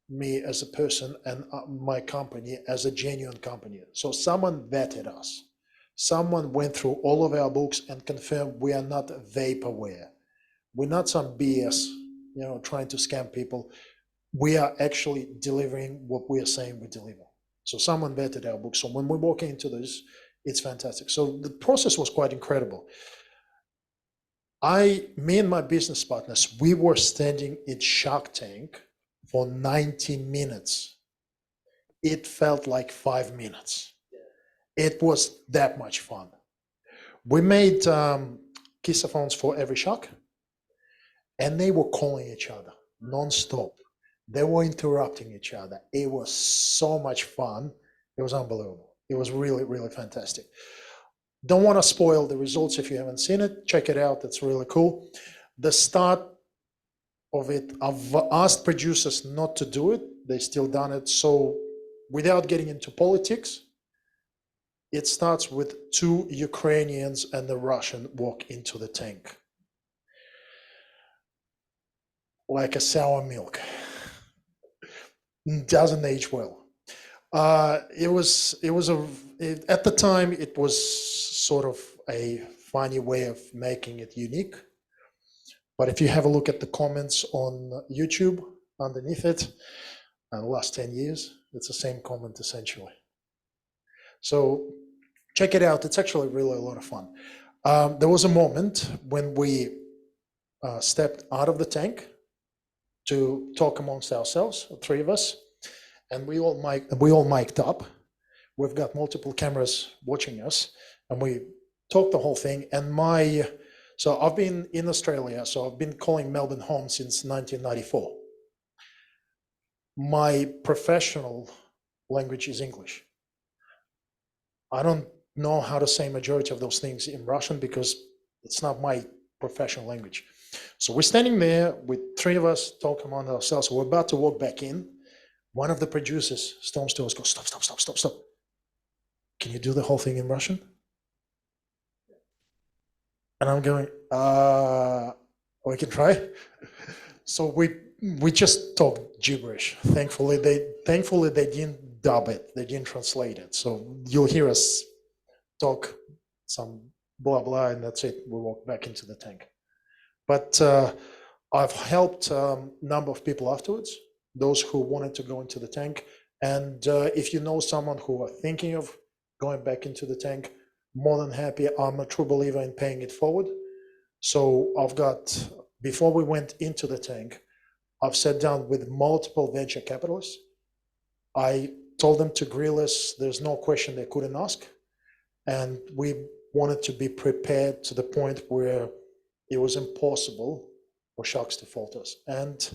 me as a person and my company as a genuine company. So someone vetted us. Someone went through all of our books and confirmed we are not vaporware. We're not some BS, trying to scam people. We are actually delivering what we are saying we deliver. So someone vetted our book. So when we walk into this, it's fantastic. So the process was quite incredible. Me and my business partners, we were standing in Shark Tank for 90 minutes. It felt like 5 minutes. It was that much fun. We made Kisa phones for every shark, and they were calling each other non-stop. They were interrupting each other. It was so much fun. It was unbelievable. It was really, really fantastic. Don't want to spoil the results if you haven't seen it. Check it out. It's really cool. The start of it, I've asked producers not to do it. They still done it. So without getting into politics, it starts with 2 Ukrainians and the Russian walk into the tank. Like a sour milk. Doesn't age well. At the time, it was sort of a funny way of making it unique. But if you have a look at the comments on YouTube underneath it, the last 10 years, it's the same comment essentially. So check it out. It's actually really a lot of fun. There was a moment when we stepped out of the tank to talk amongst ourselves, the 3 of us, and we all mic'd up. We've got multiple cameras watching us, and we talked the whole thing. And so I've been in Australia, so I've been calling Melbourne home since 1994. my professional language is English. I don't know how to say majority of those things in Russian because it's not my professional language. So we're standing there with three of us talking among ourselves. We're about to walk back in. One of the producers storms to us, goes, stop, stop, stop, stop, stop. Can you do the whole thing in Russian? And I'm going, we can try. So we just talked gibberish. Thankfully they didn't dub it. They didn't translate it. So you'll hear us talk some blah, blah, and that's it. We walk back into the tank. But I've helped a number of people afterwards, those who wanted to go into the tank. And if you know someone who are thinking of going back into the tank, more than happy. I'm a true believer in paying it forward. So I've got, before we went into the tank, I've sat down with multiple venture capitalists. I told them to grill us. There's no question they couldn't ask. And we wanted to be prepared to the point where it was impossible for sharks to fault us. And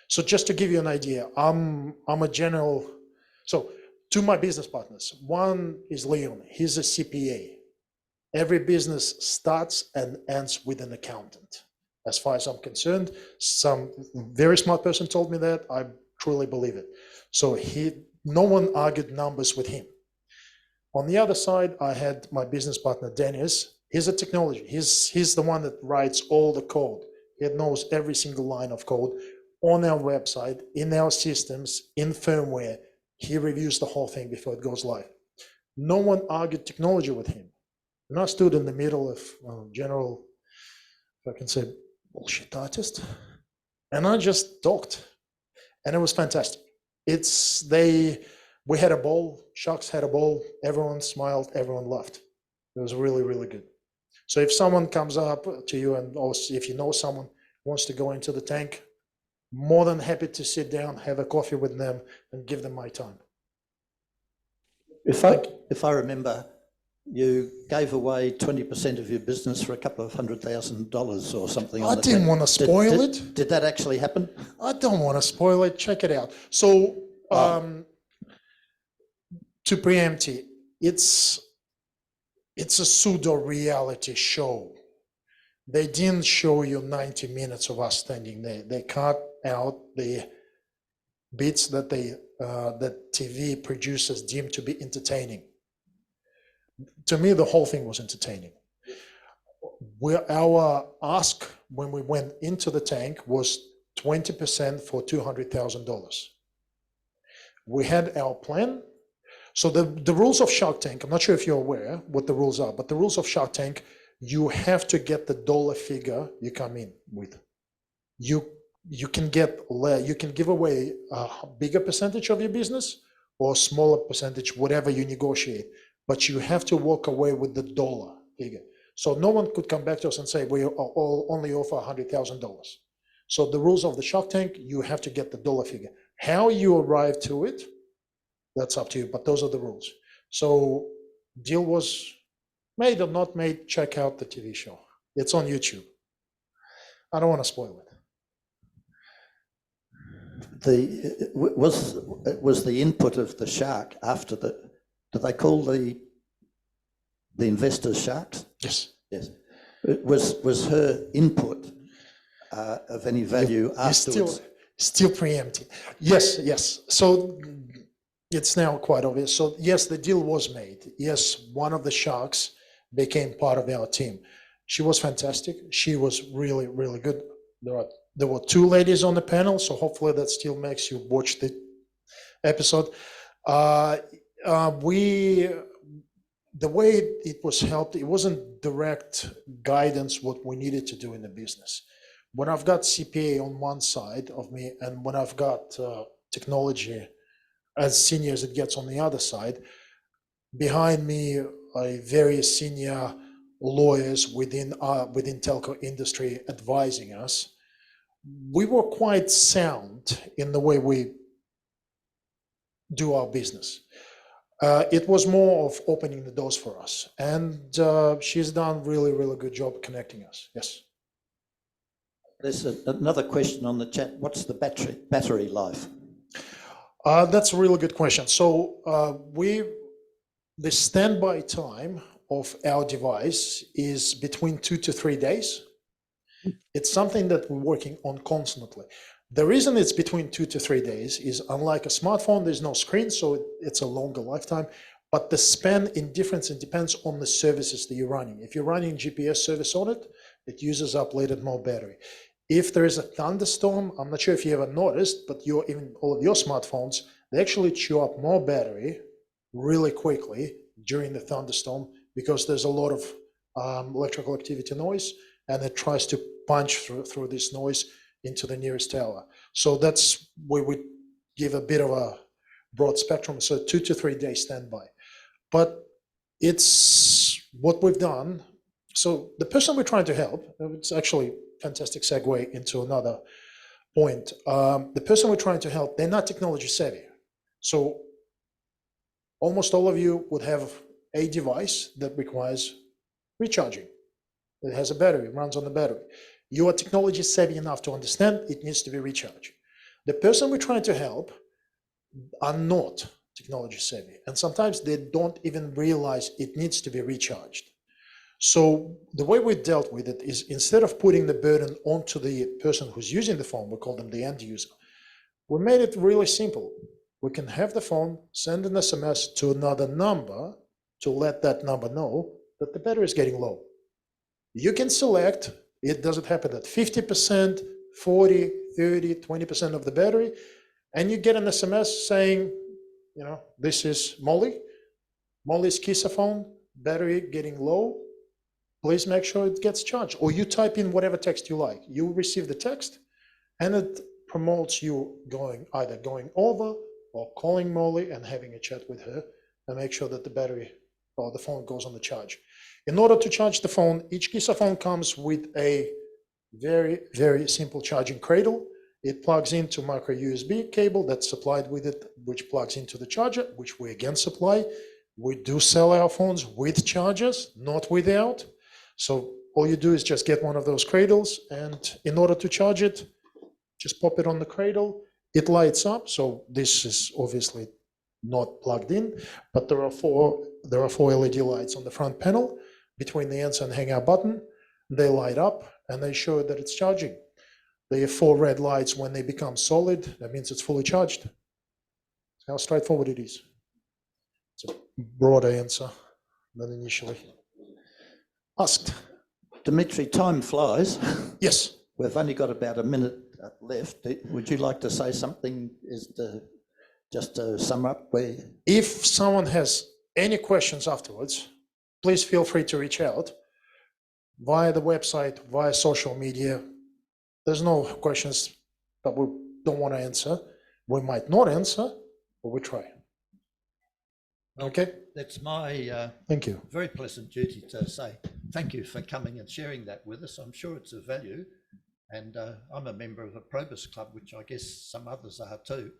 so just to give you an idea, I'm a general, so to my business partners, one is Leon, he's a CPA. Every business starts and ends with an accountant. As far as I'm concerned, some very smart person told me that, I truly believe it. So no one argued numbers with him. On the other side, I had my business partner, Dennis. He's a technology. He's the one that writes all the code. He knows every single line of code on our website, in our systems, in firmware. He reviews the whole thing before it goes live. No one argued technology with him. And I stood in the middle of general, if I can say, bullshit artist. And I just talked. And it was fantastic. We had a ball, sharks had a ball, everyone smiled, everyone laughed. It was really, really good. So if someone comes up to you and also if you know someone wants to go into the tank, more than happy to sit down, have a coffee with them and give them my time. If I remember, you gave away 20% of your business for a couple of $100,000 or something. I didn't want to spoil it. Did that actually happen? I don't want to spoil it. Check it out. So to preempt it, it's a pseudo reality show. They didn't show you 90 minutes of us standing there. They cut out the bits that that TV producers deemed to be entertaining. To me, the whole thing was entertaining. Our ask when we went into the tank was 20% for $200,000. We had our plan. So the rules of Shark Tank, I'm not sure if you're aware what the rules are, but the rules of Shark Tank, you have to get the dollar figure you come in with. You can give away a bigger percentage of your business or a smaller percentage, whatever you negotiate, but you have to walk away with the dollar figure. So no one could come back to us and say, we only offer $100,000. So the rules of the Shark Tank, you have to get the dollar figure. How you arrive to it, that's up to you, but those are the rules. So deal was made or not made, check out the TV show. It's on YouTube. I don't want to spoil it. Was the input of the shark after do they call the investors sharks? Yes. Yes. Was her input of any value afterwards? Still preempting. Yes. So it's now quite obvious. So yes, the deal was made. Yes, one of the sharks became part of our team. She was fantastic. She was really, really good. There were two ladies on the panel, so hopefully that still makes you watch the episode. The way it was helped, it wasn't direct guidance what we needed to do in the business. When I've got CPA on one side of me and when I've got technology as senior as it gets on the other side, behind me are various senior lawyers within telco industry advising us. We were quite sound in the way we do our business. It was more of opening the doors for us, and she's done really, really good job connecting us. Yes. There's another question on the chat. What's the battery life? That's a really good question. So the standby time of our device is between 2 to 3 days. It's something that we're working on constantly. The reason it's between 2 to 3 days is, unlike a smartphone, there's no screen, so it's a longer lifetime. But the span in difference, it depends on the services that you're running. If you're running GPS service on it, it uses up latent more battery. If there is a thunderstorm, I'm not sure if you ever noticed, but even all of your smartphones, they actually chew up more battery really quickly during the thunderstorm because there's a lot of electrical activity noise, and it tries to punch through this noise into the nearest tower. So that's where we give a bit of a broad spectrum, so 2 to 3 days standby. But it's what we've done. So the person we're trying to help, it's actually a fantastic segue into another point. The person we're trying to help, they're not technology savvy. So almost all of you would have a device that requires recharging. It has a battery, runs on the battery. You are technology savvy enough to understand it needs to be recharged. The person we're trying to help are not technology savvy, and sometimes they don't even realize it needs to be recharged. So the way we dealt with it is, instead of putting the burden onto the person who's using the phone, we call them the end user, we made it really simple. We can have the phone send an SMS to another number to let that number know that the battery is getting low. You can select, it doesn't happen at 50%, 40, 30, 20% of the battery, and you get an SMS saying, you know, this is Molly's Kisa phone, battery getting low, please make sure it gets charged. Or you type in whatever text you like. You receive the text, and it promotes you either going over or calling Molly and having a chat with her and make sure that the battery or the phone goes on the charge. In order to charge the phone, each Kisa phone comes with a very, very simple charging cradle. It plugs into micro USB cable that's supplied with it, which plugs into the charger, which we again supply. We do sell our phones with chargers, not without. So all you do is just get one of those cradles, and in order to charge it, just pop it on the cradle. It lights up. So this is obviously not plugged in, but there are four LED lights on the front panel between the answer and hangout button. They light up and they show that it's charging. They have 4 red lights when they become solid. That means it's fully charged. That's how straightforward it is. It's a broader answer than initially asked. Dimitri, time flies. Yes. We've only got about a minute left. Would you like to say something just to sum up? If someone has any questions afterwards, please feel free to reach out via the website, via social media. There's no questions that we don't want to answer. We might not answer, but we try. Okay? That's my Thank you. very pleasant duty to say thank you for coming and sharing that with us. I'm sure it's of value. And I'm a member of a Probus Club, which I guess some others are too.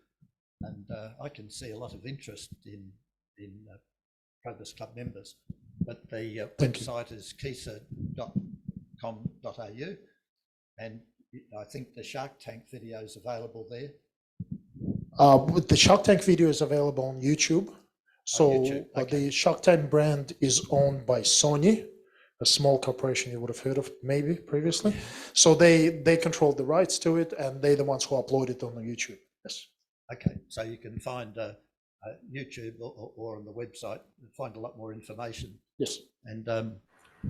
And I can see a lot of interest in Probus Club members. But the website is kisa.com.au, and I think the Shark Tank video is available there. The Shark Tank video is available on YouTube. So YouTube. Okay. The Shark Tank brand is owned by Sony, a small corporation you would have heard of maybe previously. So they control the rights to it, and they're the ones who upload it on the YouTube. Yes. Okay, so you can find YouTube or on the website and find a lot more information. Yes. And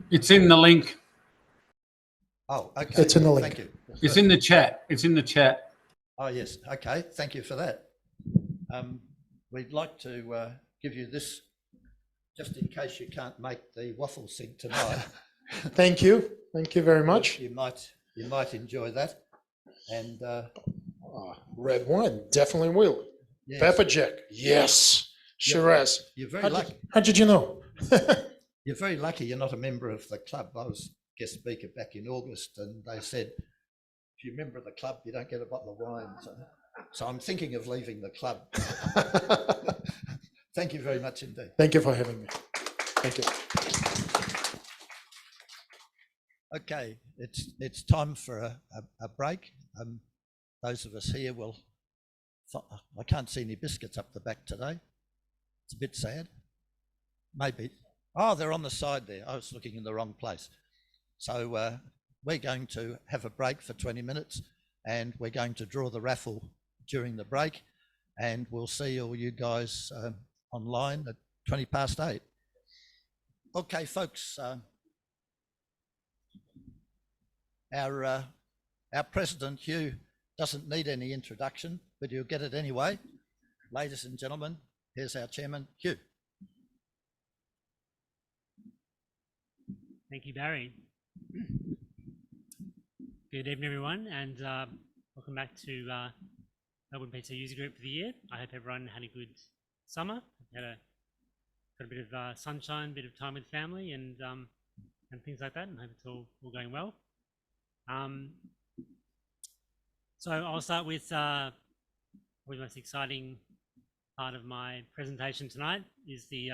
it's in the link. Oh, okay. It's in the link. Thank you. It's in the chat. It's in the chat. Oh, yes. Okay. Thank you for that. We'd like to give you this just in case you can't make the waffle sink tonight. Thank you. Thank you very much. You might enjoy that. And red wine, definitely will. yes, Pepper Jack, yes. Shiraz. you're very lucky. How did you know? You're very lucky you're not a member of the club. I was guest speaker back in August, and they said, if you're a member of the club, you don't get a bottle of wine. So I'm thinking of leaving the club. Thank you very much indeed. Thank you for having me. Thank you. Okay, it's time for a break. Those of us here will I can't see any biscuits up the back today. It's a bit sad. Maybe. Oh, they're on the side there. I was looking in the wrong place. So we're going to have a break for 20 minutes and we're going to draw the raffle during the break, and we'll see all you guys online at 8:20. Okay, folks, our president, Hugh, doesn't need any introduction, but you'll get it anyway. Ladies and gentlemen, here's our chairman, Hugh. Thank you, Barry. Good evening, everyone, and welcome back to MelbPC User Group for the year. I hope everyone had a good summer. Got a bit of sunshine, a bit of time with family, and things like that. And hope it's all going well. So I'll start with the most exciting part of my presentation tonight is the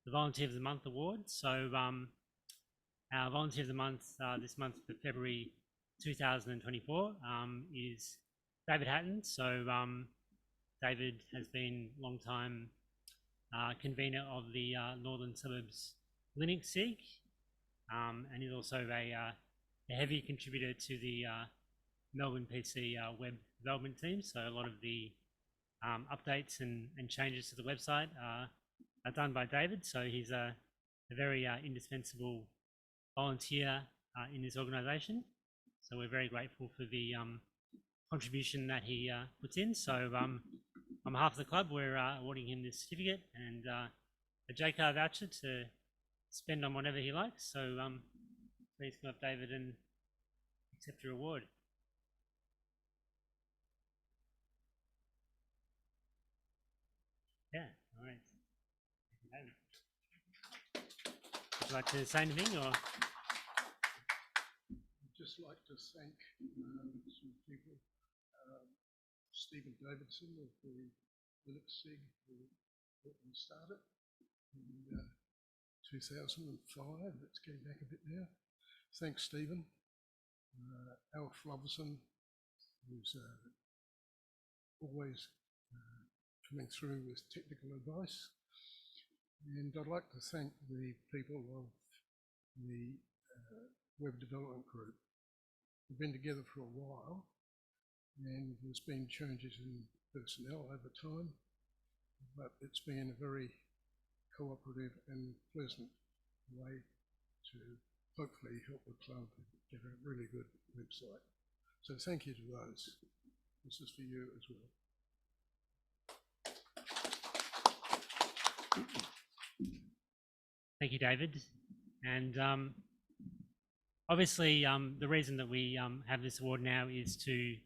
Volunteer of the Month award. So our Volunteer of the Month this month for February 2024 is David Hatton. So David has been a long time convener of the Northern Suburbs Linux SIG, and he's also a heavy contributor to the MelbPC web development team. So a lot of the updates and changes to the website are done by David. So he's a very indispensable volunteer in this organisation. So we're very grateful for the contribution that he puts in. So on behalf of the club, we're awarding him this certificate and a JCAR voucher to spend on whatever he likes. So please come up, David, and accept your award. Yeah, all right. David. Would you like to say anything, or? I'd just like to thank some people, Stephen Davidson of the Linux SIG, who got me started in 2005. It's getting back a bit now. Thanks, Stephen. Alf Loverson, who's always coming through with technical advice. And I'd like to thank the people of the web development group. We've been together for a while, and there's been changes in personnel over time, but it's been a very cooperative and pleasant way to hopefully help the club get a really good website. So thank you to those. This is for you as well. Thank you, David. And obviously, the reason that we have this award now is to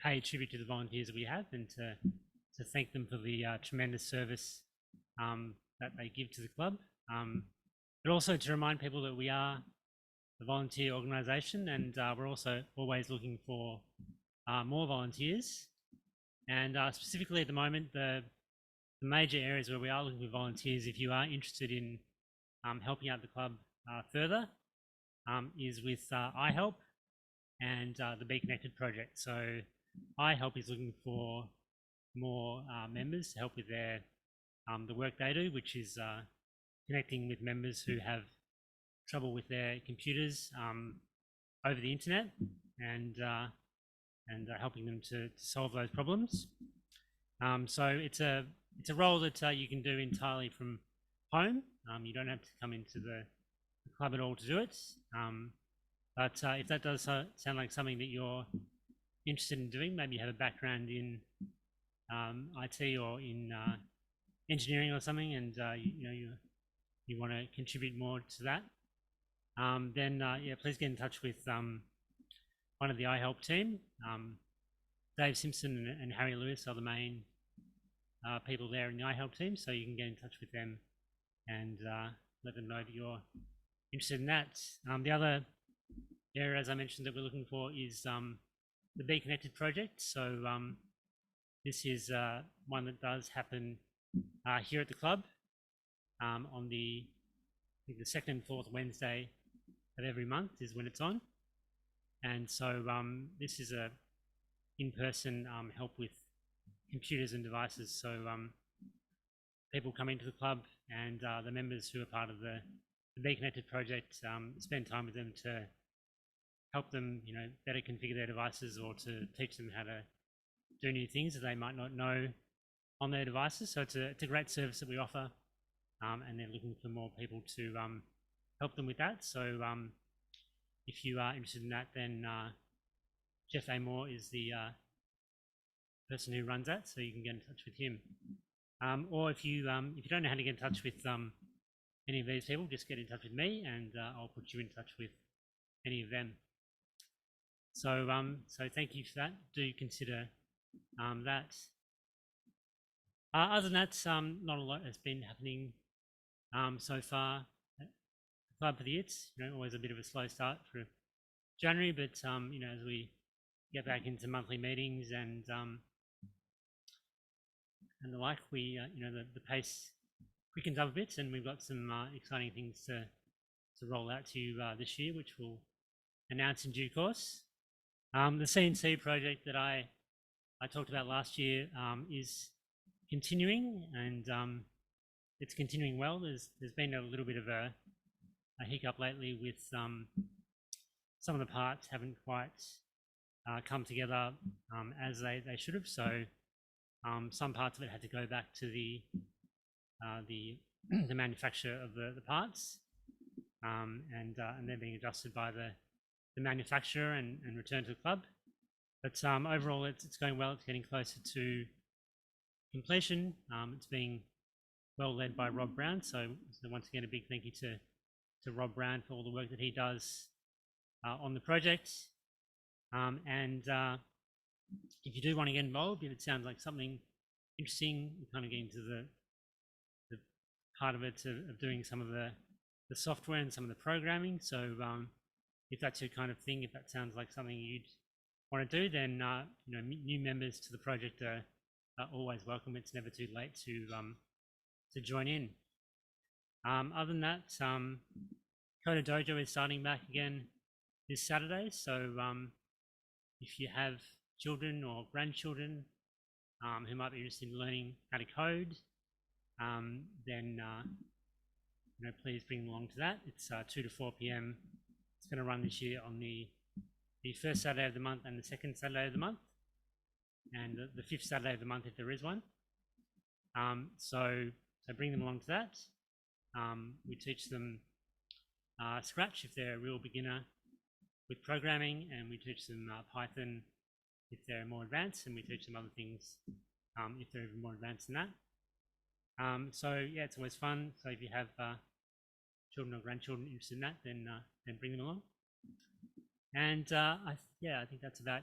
pay tribute to the volunteers that we have and to thank them for the tremendous service that they give to the club. But also to remind people that we are a volunteer organisation, and we're also always looking for more volunteers. And specifically at the moment, the major areas where we are looking for volunteers, if you are interested in helping out the club further, is with iHelp and the Be Connected project. So iHelp is looking for more members to help with their the work they do, which is connecting with members who have trouble with their computers over the internet and helping them to solve those problems. So it's a role that you can do entirely from home. You don't have to come into the club at all to do it. But if that does sound like something that you're interested in doing, maybe you have a background in IT or in engineering or something, and you want to contribute more to that, then yeah, please get in touch with one of the iHelp team. Dave Simpson and Harry Lewis are the main people there in the iHelp team, so you can get in touch with them and let them know that you're interested in that. The other area, as I mentioned, that we're looking for is the Be Connected project. So this is one that does happen here at the club on the, I think the second and fourth Wednesday of every month is when it's on. And so this is a in-person help with computers and devices. So people come into the club, and the members who are part of the Be Connected project spend time with them to help them, better configure their devices, or to teach them how to do new things that they might not know on their devices. So it's a great service that we offer, and they're looking for more people to help them with that. So if you are interested in that, then Jeff Amore is the person who runs that, so you can get in touch with him. Or if you don't know how to get in touch with any of these people, just get in touch with me, and I'll put you in touch with any of them. So so thank you for that. Do consider that. Other than that, not a lot has been happening so far. Club for the year, it's always a bit of a slow start for January, but as we get back into monthly meetings and the like, we the pace quickens up a bit, and we've got some exciting things to roll out to you this year, which we'll announce in due course. The CNC project that I talked about last year is continuing, and it's continuing well. There's been a little bit of a hiccup lately with some of the parts haven't quite come together as they should have. So some parts of it had to go back to the manufacturer of the parts, and they're being adjusted by the manufacturer and returned to the club. But overall, it's going well. It's getting closer to completion. It's being well led by Rob Brown. So once again, a big thank you to Rob Brown for all the work that he does on the project. And if you do want to get involved, if it sounds like something interesting, we're kind of getting to the part of it of doing some of the software and some of the programming. So if that's your kind of thing, if that sounds like something you'd want to do, then new members to the project are always welcome. It's never too late to join in. Other than that, Coda Dojo is starting back again this Saturday. So if you have children or grandchildren who might be interested in learning how to code, then please bring them along to that. It's 2 to 4 p.m. It's going to run this year on the first Saturday of the month and the second Saturday of the month, and the fifth Saturday of the month if there is one. So bring them along to that. We teach them Scratch if they're a real beginner with programming, and we teach them Python if they're more advanced, and we teach them other things if they're even more advanced than that. So yeah, it's always fun. So if you have children or grandchildren interested in that, then bring them along. And I think that's about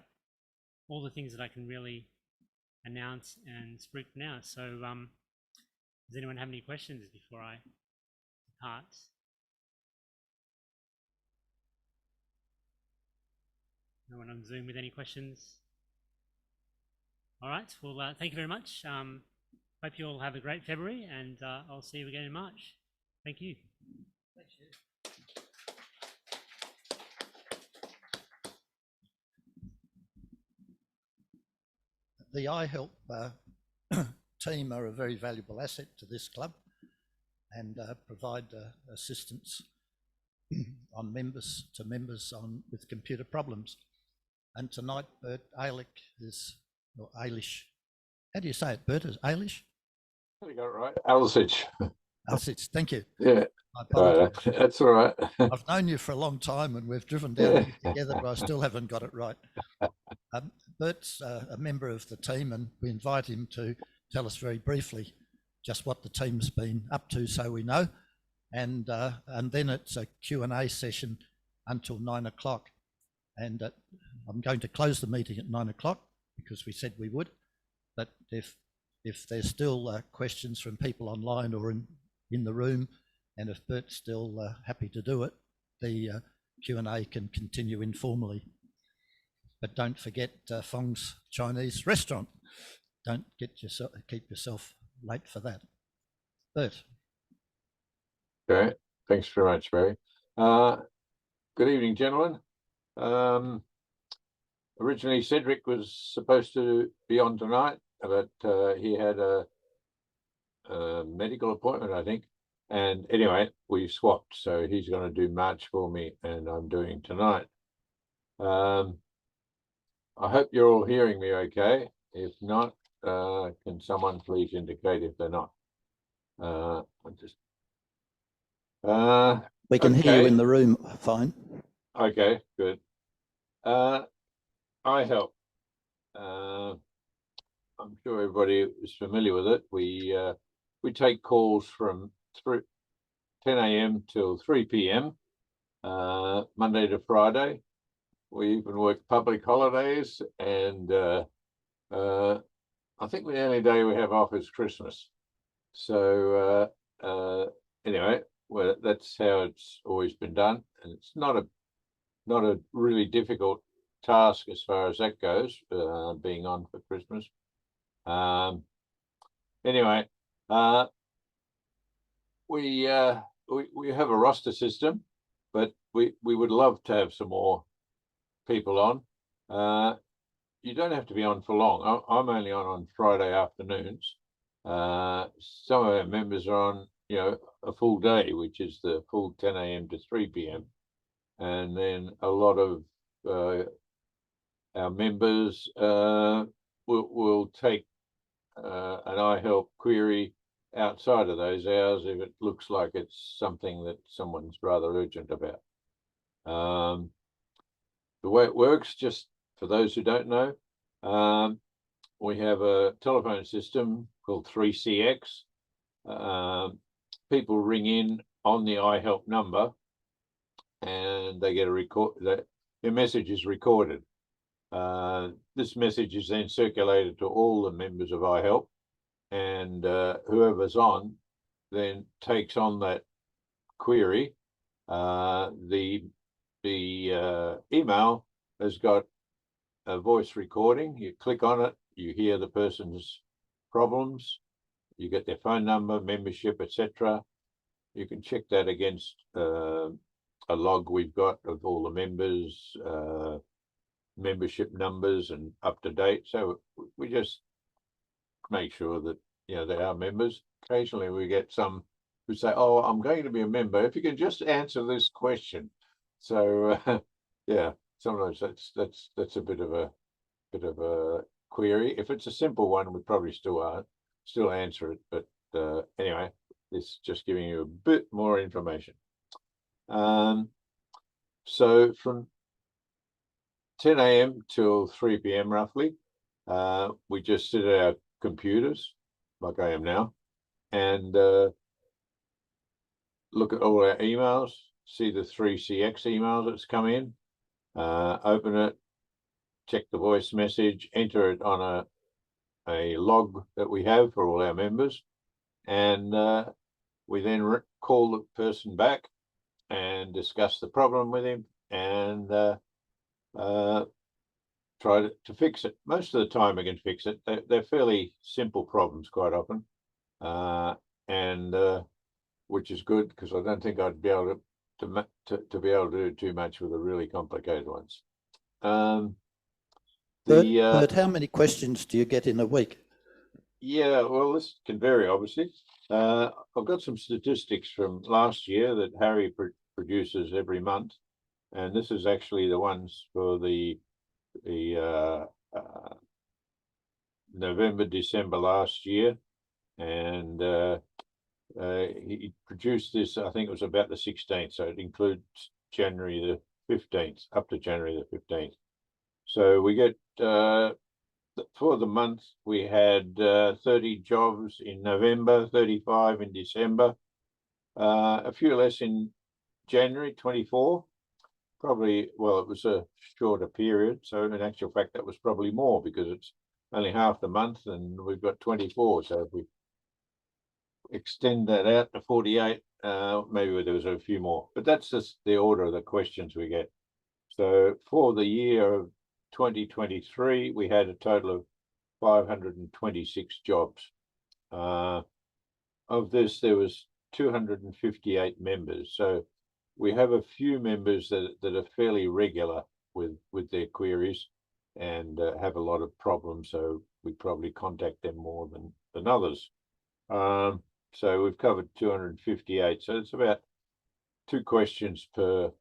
all the things that I can really announce and speak now. So does anyone have any questions before I depart? No one on Zoom with any questions? All right, well, thank you very much. Hope you all have a great February, and I'll see you again in March. Thank you. Thank you. The iHelp team are a very valuable asset to this club, and provide assistance on members with computer problems. And tonight, Bert Eilish or Eilish. How do you say it, Bert? Is Eilish? You got it right. Alsich. Alsich, thank you. Yeah. I apologize. That's all right. I've known you for a long time, and we've driven down here together, but I still haven't got it right. Bert's a member of the team, and we invite him to tell us very briefly just what the team's been up to, so we know. And then it's a Q&A session until 9 o'clock. And I'm going to close the meeting at 9 o'clock because we said we would. But if there's still questions from people online or in the room, and if Bert's still happy to do it, the Q&A can continue informally. But don't forget Fong's Chinese restaurant. Don't keep yourself late for that. Bert. Okay, thanks very much, Barry. Good evening, gentlemen. originally Cedric was supposed to be on tonight, but he had a medical appointment, I think. And anyway, we swapped. So he's going to do March for me, and I'm doing tonight. I hope you're all hearing me okay. If not, can someone please indicate if they're not? We can hear you okay. in the room fine. Okay, good. I help. I'm sure everybody is familiar with it. We take calls from 10 a.m. till 3 p.m. Monday to Friday. We even work public holidays, and I think the only day we have off is Christmas. So anyway, well, that's how it's always been done, and it's not a really difficult task as far as that goes, being on for Christmas. Anyway, we have a roster system, but we would love to have some more people on. You don't have to be on for long. I'm only on Friday afternoons. Some of our members are on, a full day, which is the full 10 a.m. to 3 p.m. And then a lot of our members will take an iHelp query outside of those hours if it looks like it's something that someone's rather urgent about. The way it works, just for those who don't know, we have a telephone system called 3CX. People ring in on the iHelp number, and they get their message is recorded. This message is then circulated to all the members of iHelp, and whoever's on then takes on that query. The email has got a voice recording. You click on it, you hear the person's problems, you get their phone number, membership, etc. You can check that against a log we've got of all the members, membership numbers, and up to date. So we just make sure that they are members. Occasionally we get some who say, "Oh, I'm going to be a member. If you can just answer this question." So yeah, sometimes that's a bit of a query. If it's a simple one, we probably still answer it. But anyway, this is just giving you a bit more information. So from 10 a.m. till 3 p.m. roughly, we just sit at our computers, like I am now, and look at all our emails, see the 3CX emails that's come in, open it, check the voice message, enter it on a log that we have for all our members, and we then call the person back and discuss the problem with him, and try to fix it. Most of the time we can fix it. They're fairly simple problems quite often, and which is good, because I don't think I'd be able to be able to do too much with the really complicated ones. Bert, how many questions do you get in a week? Yeah, well, this can vary, obviously. I've got some statistics from last year that Harry produces every month, and this is actually the ones for the November, December last year, and he produced this, I think it was about the 16th, so it includes January the 15th, up to January the 15th. So we get, for the month, we had 30 jobs in November, 35 in December, a few less in January, 24. Probably, well, it was a shorter period, so in actual fact that was probably more, because it's only half the month and we've got 24. So if we extend that out to 48, maybe there was a few more, but that's just the order of the questions we get. So for the year of 2023, we had a total of 526 jobs. Of this, there was 258 members. So we have a few members that are fairly regular with their queries, and have a lot of problems. So we probably contact them more than others. So we've covered 258. So it's about 2 questions per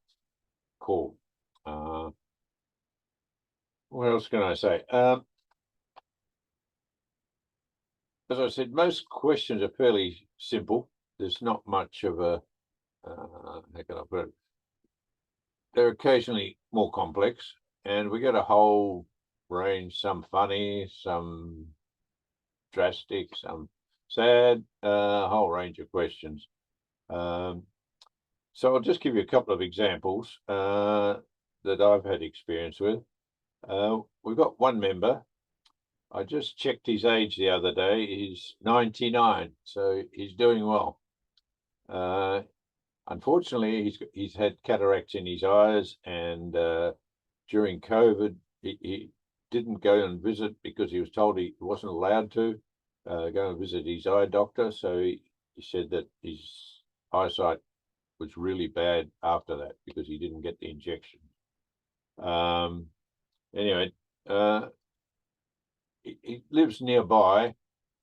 call. What else can I say? As I said, most questions are fairly simple. There's not much of a, how can I put it? They're occasionally more complex, and we get a whole range, some funny, some drastic, some sad, a whole range of questions. So I'll just give you a couple of examples that I've had experience with. We've got one member. I just checked his age the other day. He's 99, so he's doing well. Unfortunately, he's had cataracts in his eyes, and during COVID, he didn't go and visit because he was told he wasn't allowed to go and visit his eye doctor. So he said that his eyesight was really bad after that because he didn't get the injection. Anyway, he lives nearby,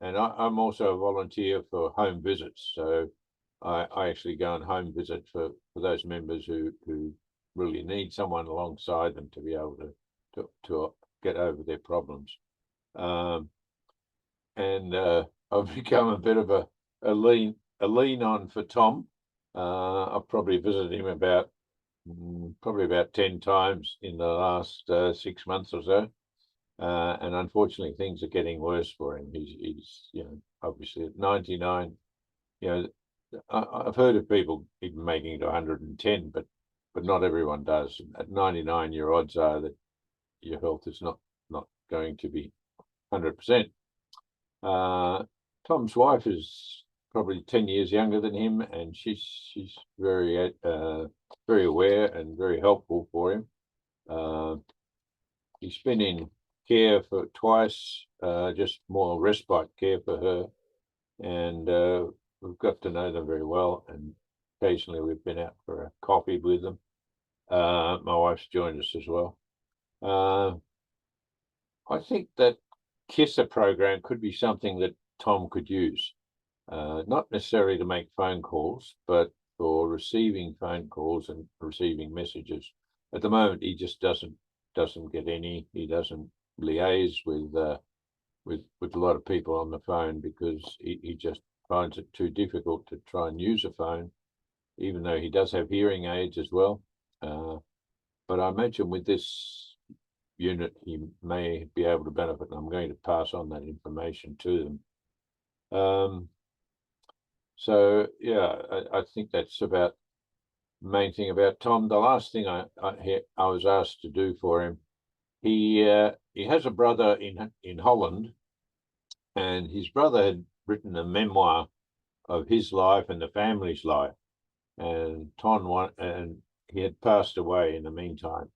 and I'm also a volunteer for home visits. So I actually go and home visit for those members who really need someone alongside them to be able to get over their problems. And I've become a bit of a lean on for Tom. I've probably visited him about 10 times in the last 6 months or so. And unfortunately, things are getting worse for him. He's obviously at 99. I've heard of people even making it to 110, but not everyone does. At 99, your odds are that your health is not going to be 100%. Tom's wife is probably 10 years younger than him, and she's very aware and very helpful for him. He's been in care for twice, just more respite care for her, and we've got to know them very well, and occasionally we've been out for a coffee with them. My wife's joined us as well. I think that Kisa program could be something that Tom could use, not necessarily to make phone calls, but for receiving phone calls and receiving messages. At the moment, he just doesn't get any. He doesn't liaise with a lot of people on the phone because he just finds it too difficult to try and use a phone, even though he does have hearing aids as well. But I imagine with this unit, he may be able to benefit, and I'm going to pass on that information to them. So yeah, I think that's about the main thing about Tom. The last thing I was asked to do for him, he has a brother in Holland, and his brother had written a memoir of his life and the family's life, and he had passed away in the meantime.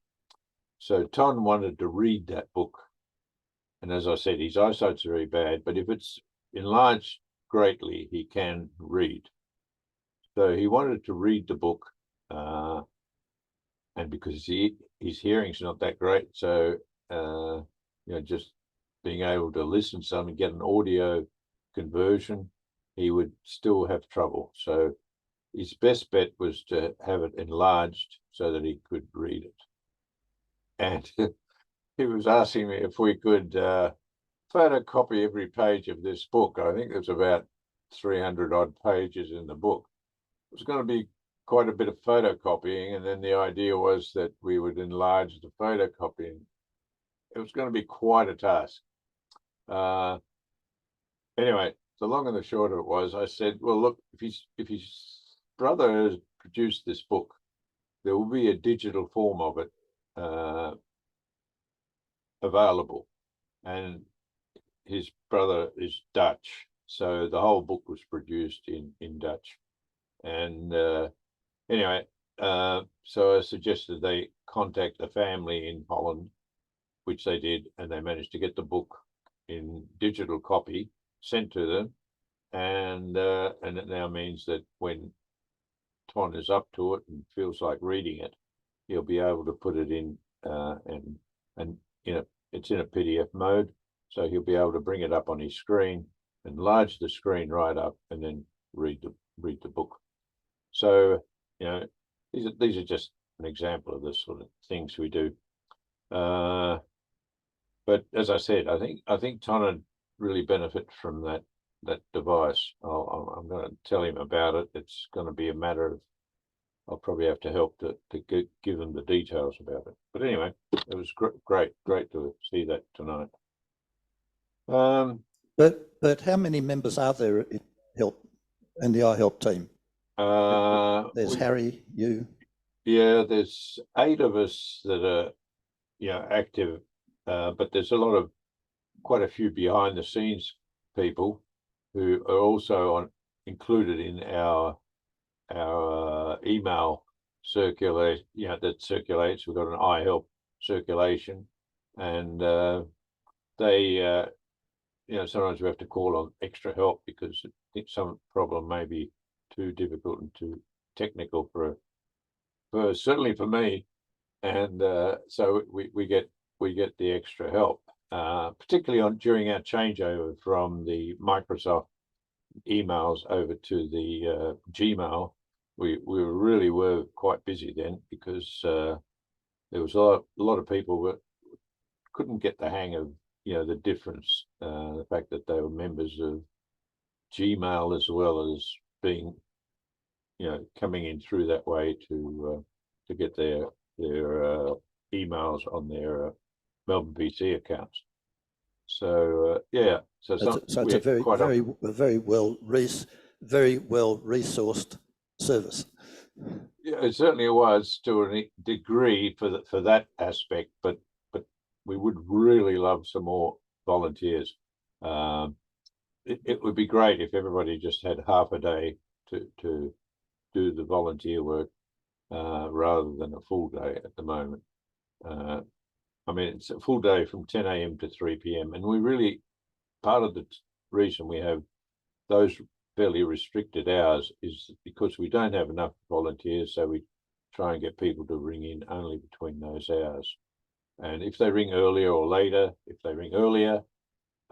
So Ton wanted to read that book, and as I said, his eyesight's very bad, but if it's enlarged greatly, he can read. So he wanted to read the book, and because his hearing's not that great, so just being able to listen to something, get an audio conversion, he would still have trouble. So his best bet was to have it enlarged so that he could read it. And he was asking me if we could photocopy every page of this book. I think there's about 300 odd pages in the book. It was going to be quite a bit of photocopying, and then the idea was that we would enlarge the photocopying. It was going to be quite a task. Anyway, the long and the short of it was, I said, well, look, if his brother has produced this book, there will be a digital form of it available, and his brother is Dutch, so the whole book was produced in Dutch. And anyway, so I suggested they contact the family in Holland, which they did, and they managed to get the book in digital copy sent to them, and it now means that when Ton is up to it and feels like reading it, he'll be able to put it in and it's in a PDF mode, so he'll be able to bring it up on his screen, enlarge the screen right up, and then read the book. So, you know, these are just an example of the sort of things we do. But as I said, I think Tonna really benefit from that device. I'm going to tell him about it. It's going to be a matter of, I'll probably have to help to give them the details about it. But anyway, it was great to see that tonight. But how many members are there in the iHelp team? There's Harry, you. Yeah, there's 8 of us that are, you know, active, but there's quite a few behind the scenes people who are also included in our email circulate, you know, that circulates. We've got an iHelp circulation, and they, you know, sometimes we have to call on extra help because I think some problem may be too difficult and too technical for certainly for me, and so we get the extra help, particularly during our changeover from the Microsoft emails over to the Gmail. We really were quite busy then, because there was a lot of people that couldn't get the hang of, you know, the difference, the fact that they were members of Gmail as well as being, you know, coming in through that way to get their emails on their MelbPC accounts. So yeah, so it's a very well resourced service. Yeah, it certainly was to a degree for that aspect, but we would really love some more volunteers. It would be great if everybody just had half a day to do the volunteer work rather than a full day at the moment. I mean, it's a full day from 10 a.m. to 3 p.m. And we really, part of the reason we have those fairly restricted hours is because we don't have enough volunteers. So we try and get people to ring in only between those hours. And if they ring earlier or later, if they ring earlier,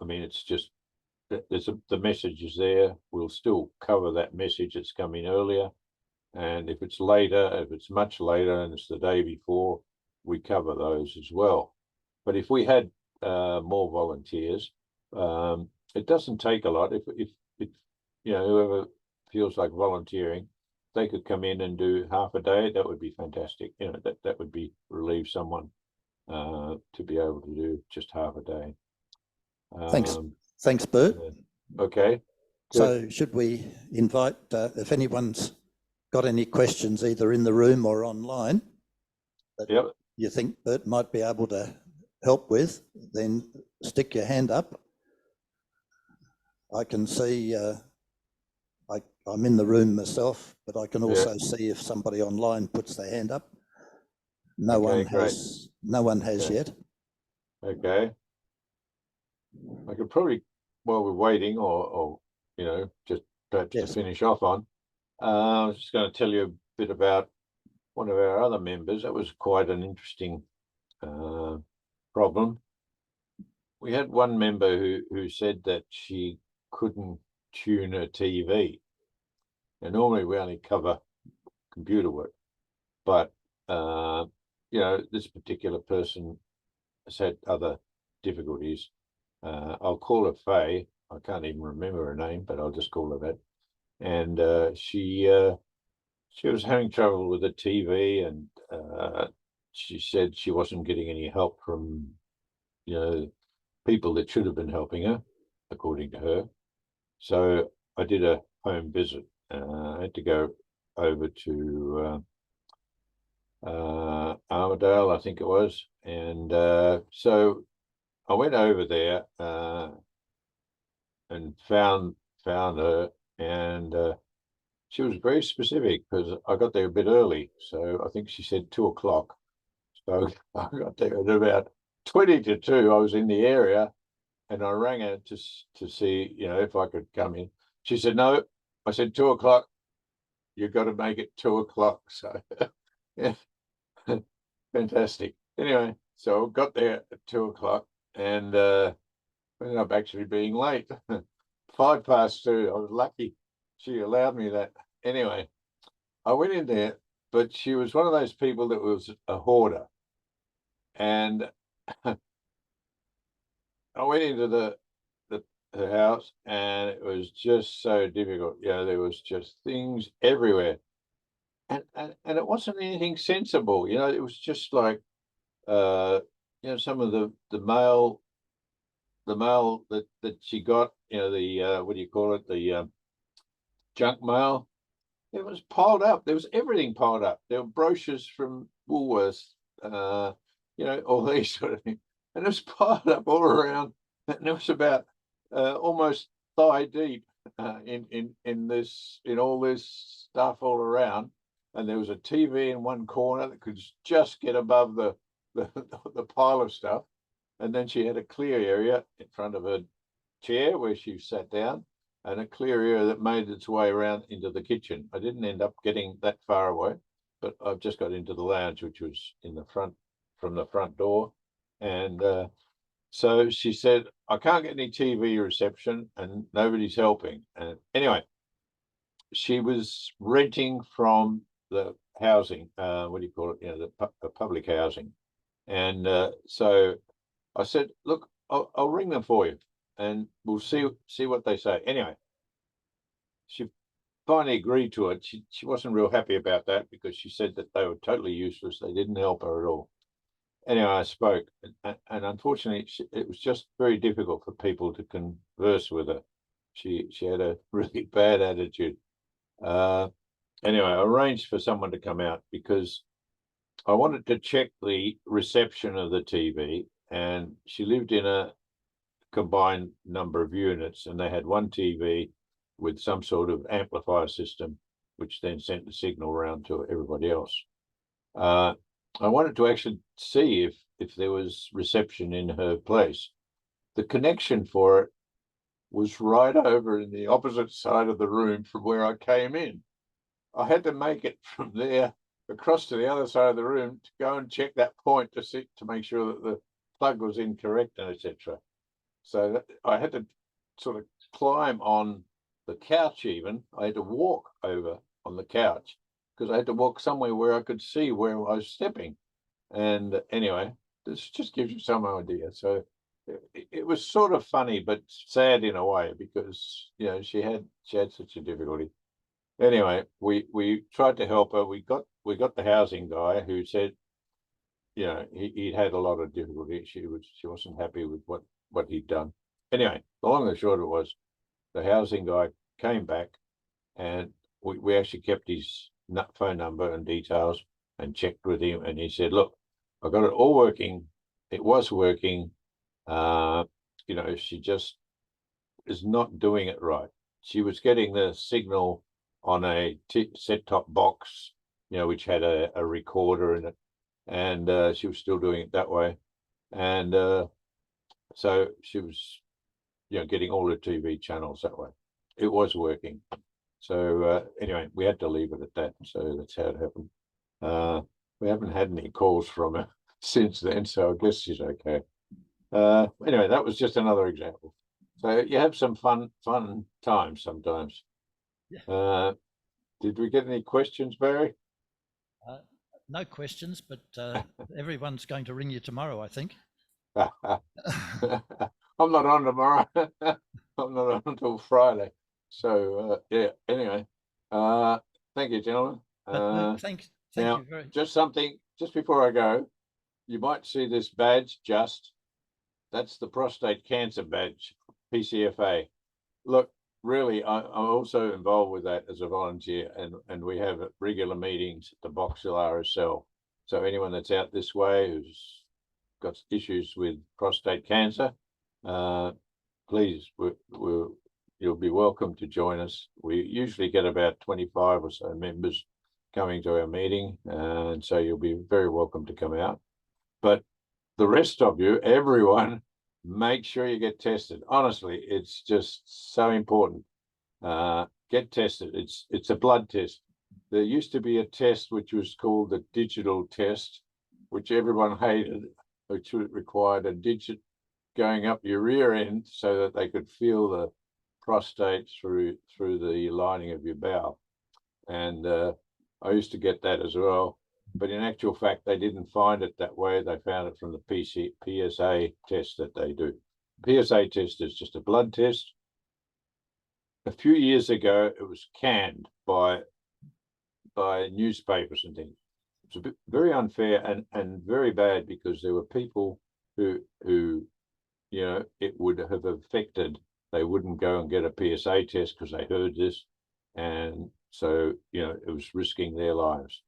I mean, it's just, the message is there. We'll still cover that message that's come in earlier. And if it's later, if it's much later and it's the day before, we cover those as well. But if we had more volunteers, it doesn't take a lot. If you know, whoever feels like volunteering, they could come in and do half a day, that would be fantastic. You know, that would be relieve someone to be able to do just half a day. Thanks, Bert. Okay. Good. So should we invite, if anyone's got any questions either in the room or online that you think Bert might be able to help with, then stick your hand up. I can see, I'm in the room myself, but I can also see if somebody online puts their hand up. No one has yet. Okay. I could probably, while we're waiting, or you know, just perhaps to finish off on, I was just going to tell you a bit about one of our other members. That was quite an interesting problem. We had one member who said that she couldn't tune her TV. And normally we only cover computer work, but you know, this particular person has had other difficulties. I'll call her Faye. I can't even remember her name, but I'll just call her that. And she was having trouble with the TV, and she said she wasn't getting any help from, you know, people that should have been helping her, according to her. So I did a home visit. I had to go over to Armadale, I think it was, and so I went over there and found her, and she was very specific because I got there a bit early. So I think she said 2 o'clock. So I got there at about 20 to 2. I was in the area, and I rang her to see, you know, if I could come in. She said, no. I said, 2 o'clock. You've got to make it 2 o'clock. So yeah, fantastic. Anyway, So I got there at 2 o'clock and ended up actually being late. 2:05. I was lucky she allowed me that. Anyway, I went in there, but she was one of those people that was a hoarder. And I went into the house and it was just so difficult. You know, there was just things everywhere. And it wasn't anything sensible, you know, it was just like you know, some of the mail that she got, you know, the what do you call it, the junk mail. It was piled up. There was everything piled up. There were brochures from Woolworths, you know, all these sort of things, and it was piled up all around. And it was about almost thigh deep in all this stuff all around. And there was a TV in one corner that could just get above the pile of stuff. And then she had a clear area in front of her chair where she sat down, and a clear area that made its way around into the kitchen. I didn't end up getting that far away, but I've just got into the lounge, which was in the front, from the front door. And so she said, I can't get any TV reception and nobody's helping. And anyway, she was renting from the housing, what do you call it? You know, the public housing. And so I said, look, I'll ring them for you and we'll see what they say. Anyway, she finally agreed to it. She wasn't real happy about that because she said that they were totally useless. They didn't help her at all. Anyway, I spoke, and unfortunately, it was just very difficult for people to converse with her. She had a really bad attitude. Anyway, I arranged for someone to come out because I wanted to check the reception of the TV, and she lived in a combined number of units, and they had one TV with some sort of amplifier system, which then sent the signal around to everybody else. I wanted to actually see if there was reception in her place. The connection for it was right over in the opposite side of the room from where I came in. I had to make it from there across to the other side of the room to go and check that point to make sure that the plug was incorrect and etc. So I had to sort of climb on the couch even. I had to walk over on the couch because I had to walk somewhere where I could see where I was stepping. And anyway, this just gives you some idea. So it was sort of funny, but sad in a way because, you know, she had such a difficulty. Anyway, we tried to help her. We got the housing guy who said, you know, he had a lot of difficulty. She wasn't happy with what he'd done. Anyway, the long and short of it was, the housing guy came back, and we actually kept his phone number and details and checked with him, and he said, look, I got it all working. It was working. You know, she just is not doing it right. She was getting the signal on a set-top box, you know, which had a recorder in it, and she was still doing it that way. And so she was, you know, getting all the TV channels that way. It was working. So anyway, we had to leave it at that. So that's how it happened. We haven't had any calls from her since then, so I guess she's okay. Anyway, that was just another example. So you have some fun times sometimes. Yeah. Did we get any questions, Barry? No questions, but everyone's going to ring you tomorrow, I think. I'm not on tomorrow. I'm not on until Friday. So yeah, anyway, thank you, gentlemen. Thank now, you very just before I go, you might see this badge, that's the prostate cancer badge, PCFA. Look, really, I'm also involved with that as a volunteer, and we have regular meetings at the Bachelor RSL. So anyone that's out this way who's got issues with prostate cancer, please, you'll be welcome to join us. We usually get about 25 or so members coming to our meeting, and so you'll be very welcome to come out. But the rest of you, everyone, make sure you get tested. Honestly, it's just so important. Get tested. It's a blood test. There used to be a test which was called the digital test, which everyone hated. which required a digit going up your rear end so that they could feel the prostate through the lining of your bowel. And I used to get that as well. But in actual fact, they didn't find it that way. They found it from the PSA test that they do. PSA test is just a blood test. A few years ago, it was canned by newspapers and things. It's a bit very unfair and very bad, because there were people who it would have affected. They wouldn't go and get a PSA test because they heard this, and so it was risking their lives.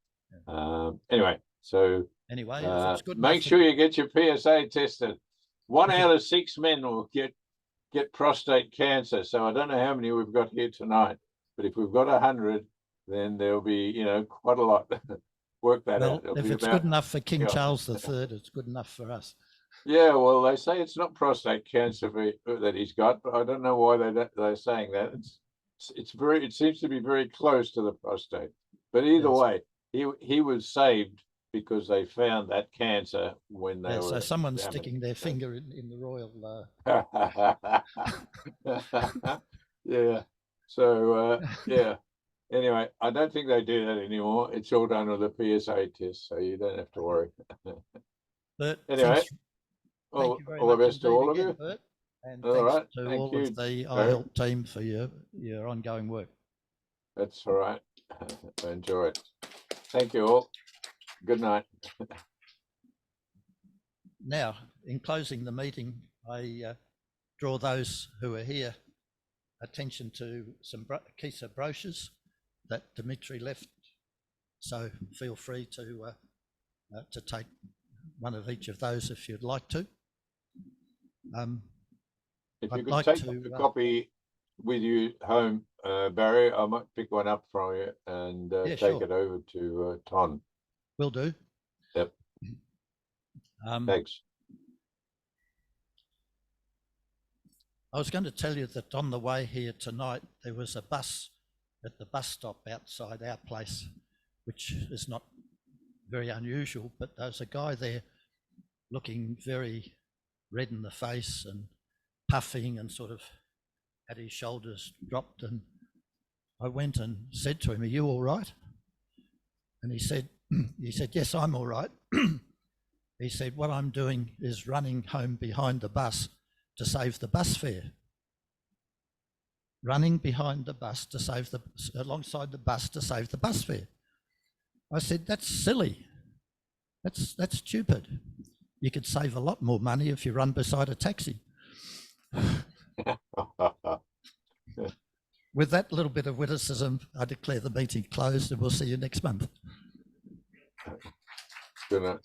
Anyway, so Anyway, if it's good make enough sure you get your PSA tested. 1 out of 6 men will get prostate cancer. So I don't know how many we've got here tonight, but if we've got 100, then there'll be quite a lot. Work that well, out. It'll if be it's about, good enough for King yeah. Charles III, it's good enough for us. Yeah, well, they say it's not prostate cancer that he's got, but I don't know why they're saying that. It seems to be very close to the prostate. But either Yes. way, he was saved because they found that cancer when they Yeah, were. so someone's examining. sticking their finger in the royal. Yeah. So yeah. Anyway, I don't think they do that anymore. It's all done with a PSA test, so you don't have to worry. Bert, Anyway, thank all you very the much best to indeed all of again, you. Bert, and All thanks right, to thank all you, of the Joe. iHelp team for your ongoing work. That's all right. I enjoy it. Thank you all. Good night. Now, in closing the meeting, I draw those who are here attention to some Kisa brochures that Dmitry left. So feel free to take one of each of those if you'd like to. If I'd you could like take to, a copy with you home, Barry, I might pick one up from you and Yeah, take sure. it over to Ton. Will do. Yep. Thanks. I was going to tell you that on the way here tonight, there was a bus at the bus stop outside our place, which is not very unusual, but there's a guy there looking very red in the face and puffing and sort of had his shoulders dropped. And I went and said to him, "Are you all right?" And he said, "Yes, I'm all right." He said, "What I'm doing is running home behind the bus to save the bus fare." Running behind the bus to save alongside the bus to save the bus fare. I said, "That's silly. That's stupid. You could save a lot more money if you run beside a taxi." With that little bit of witticism, I declare the meeting closed, and we'll see you next month. Good night.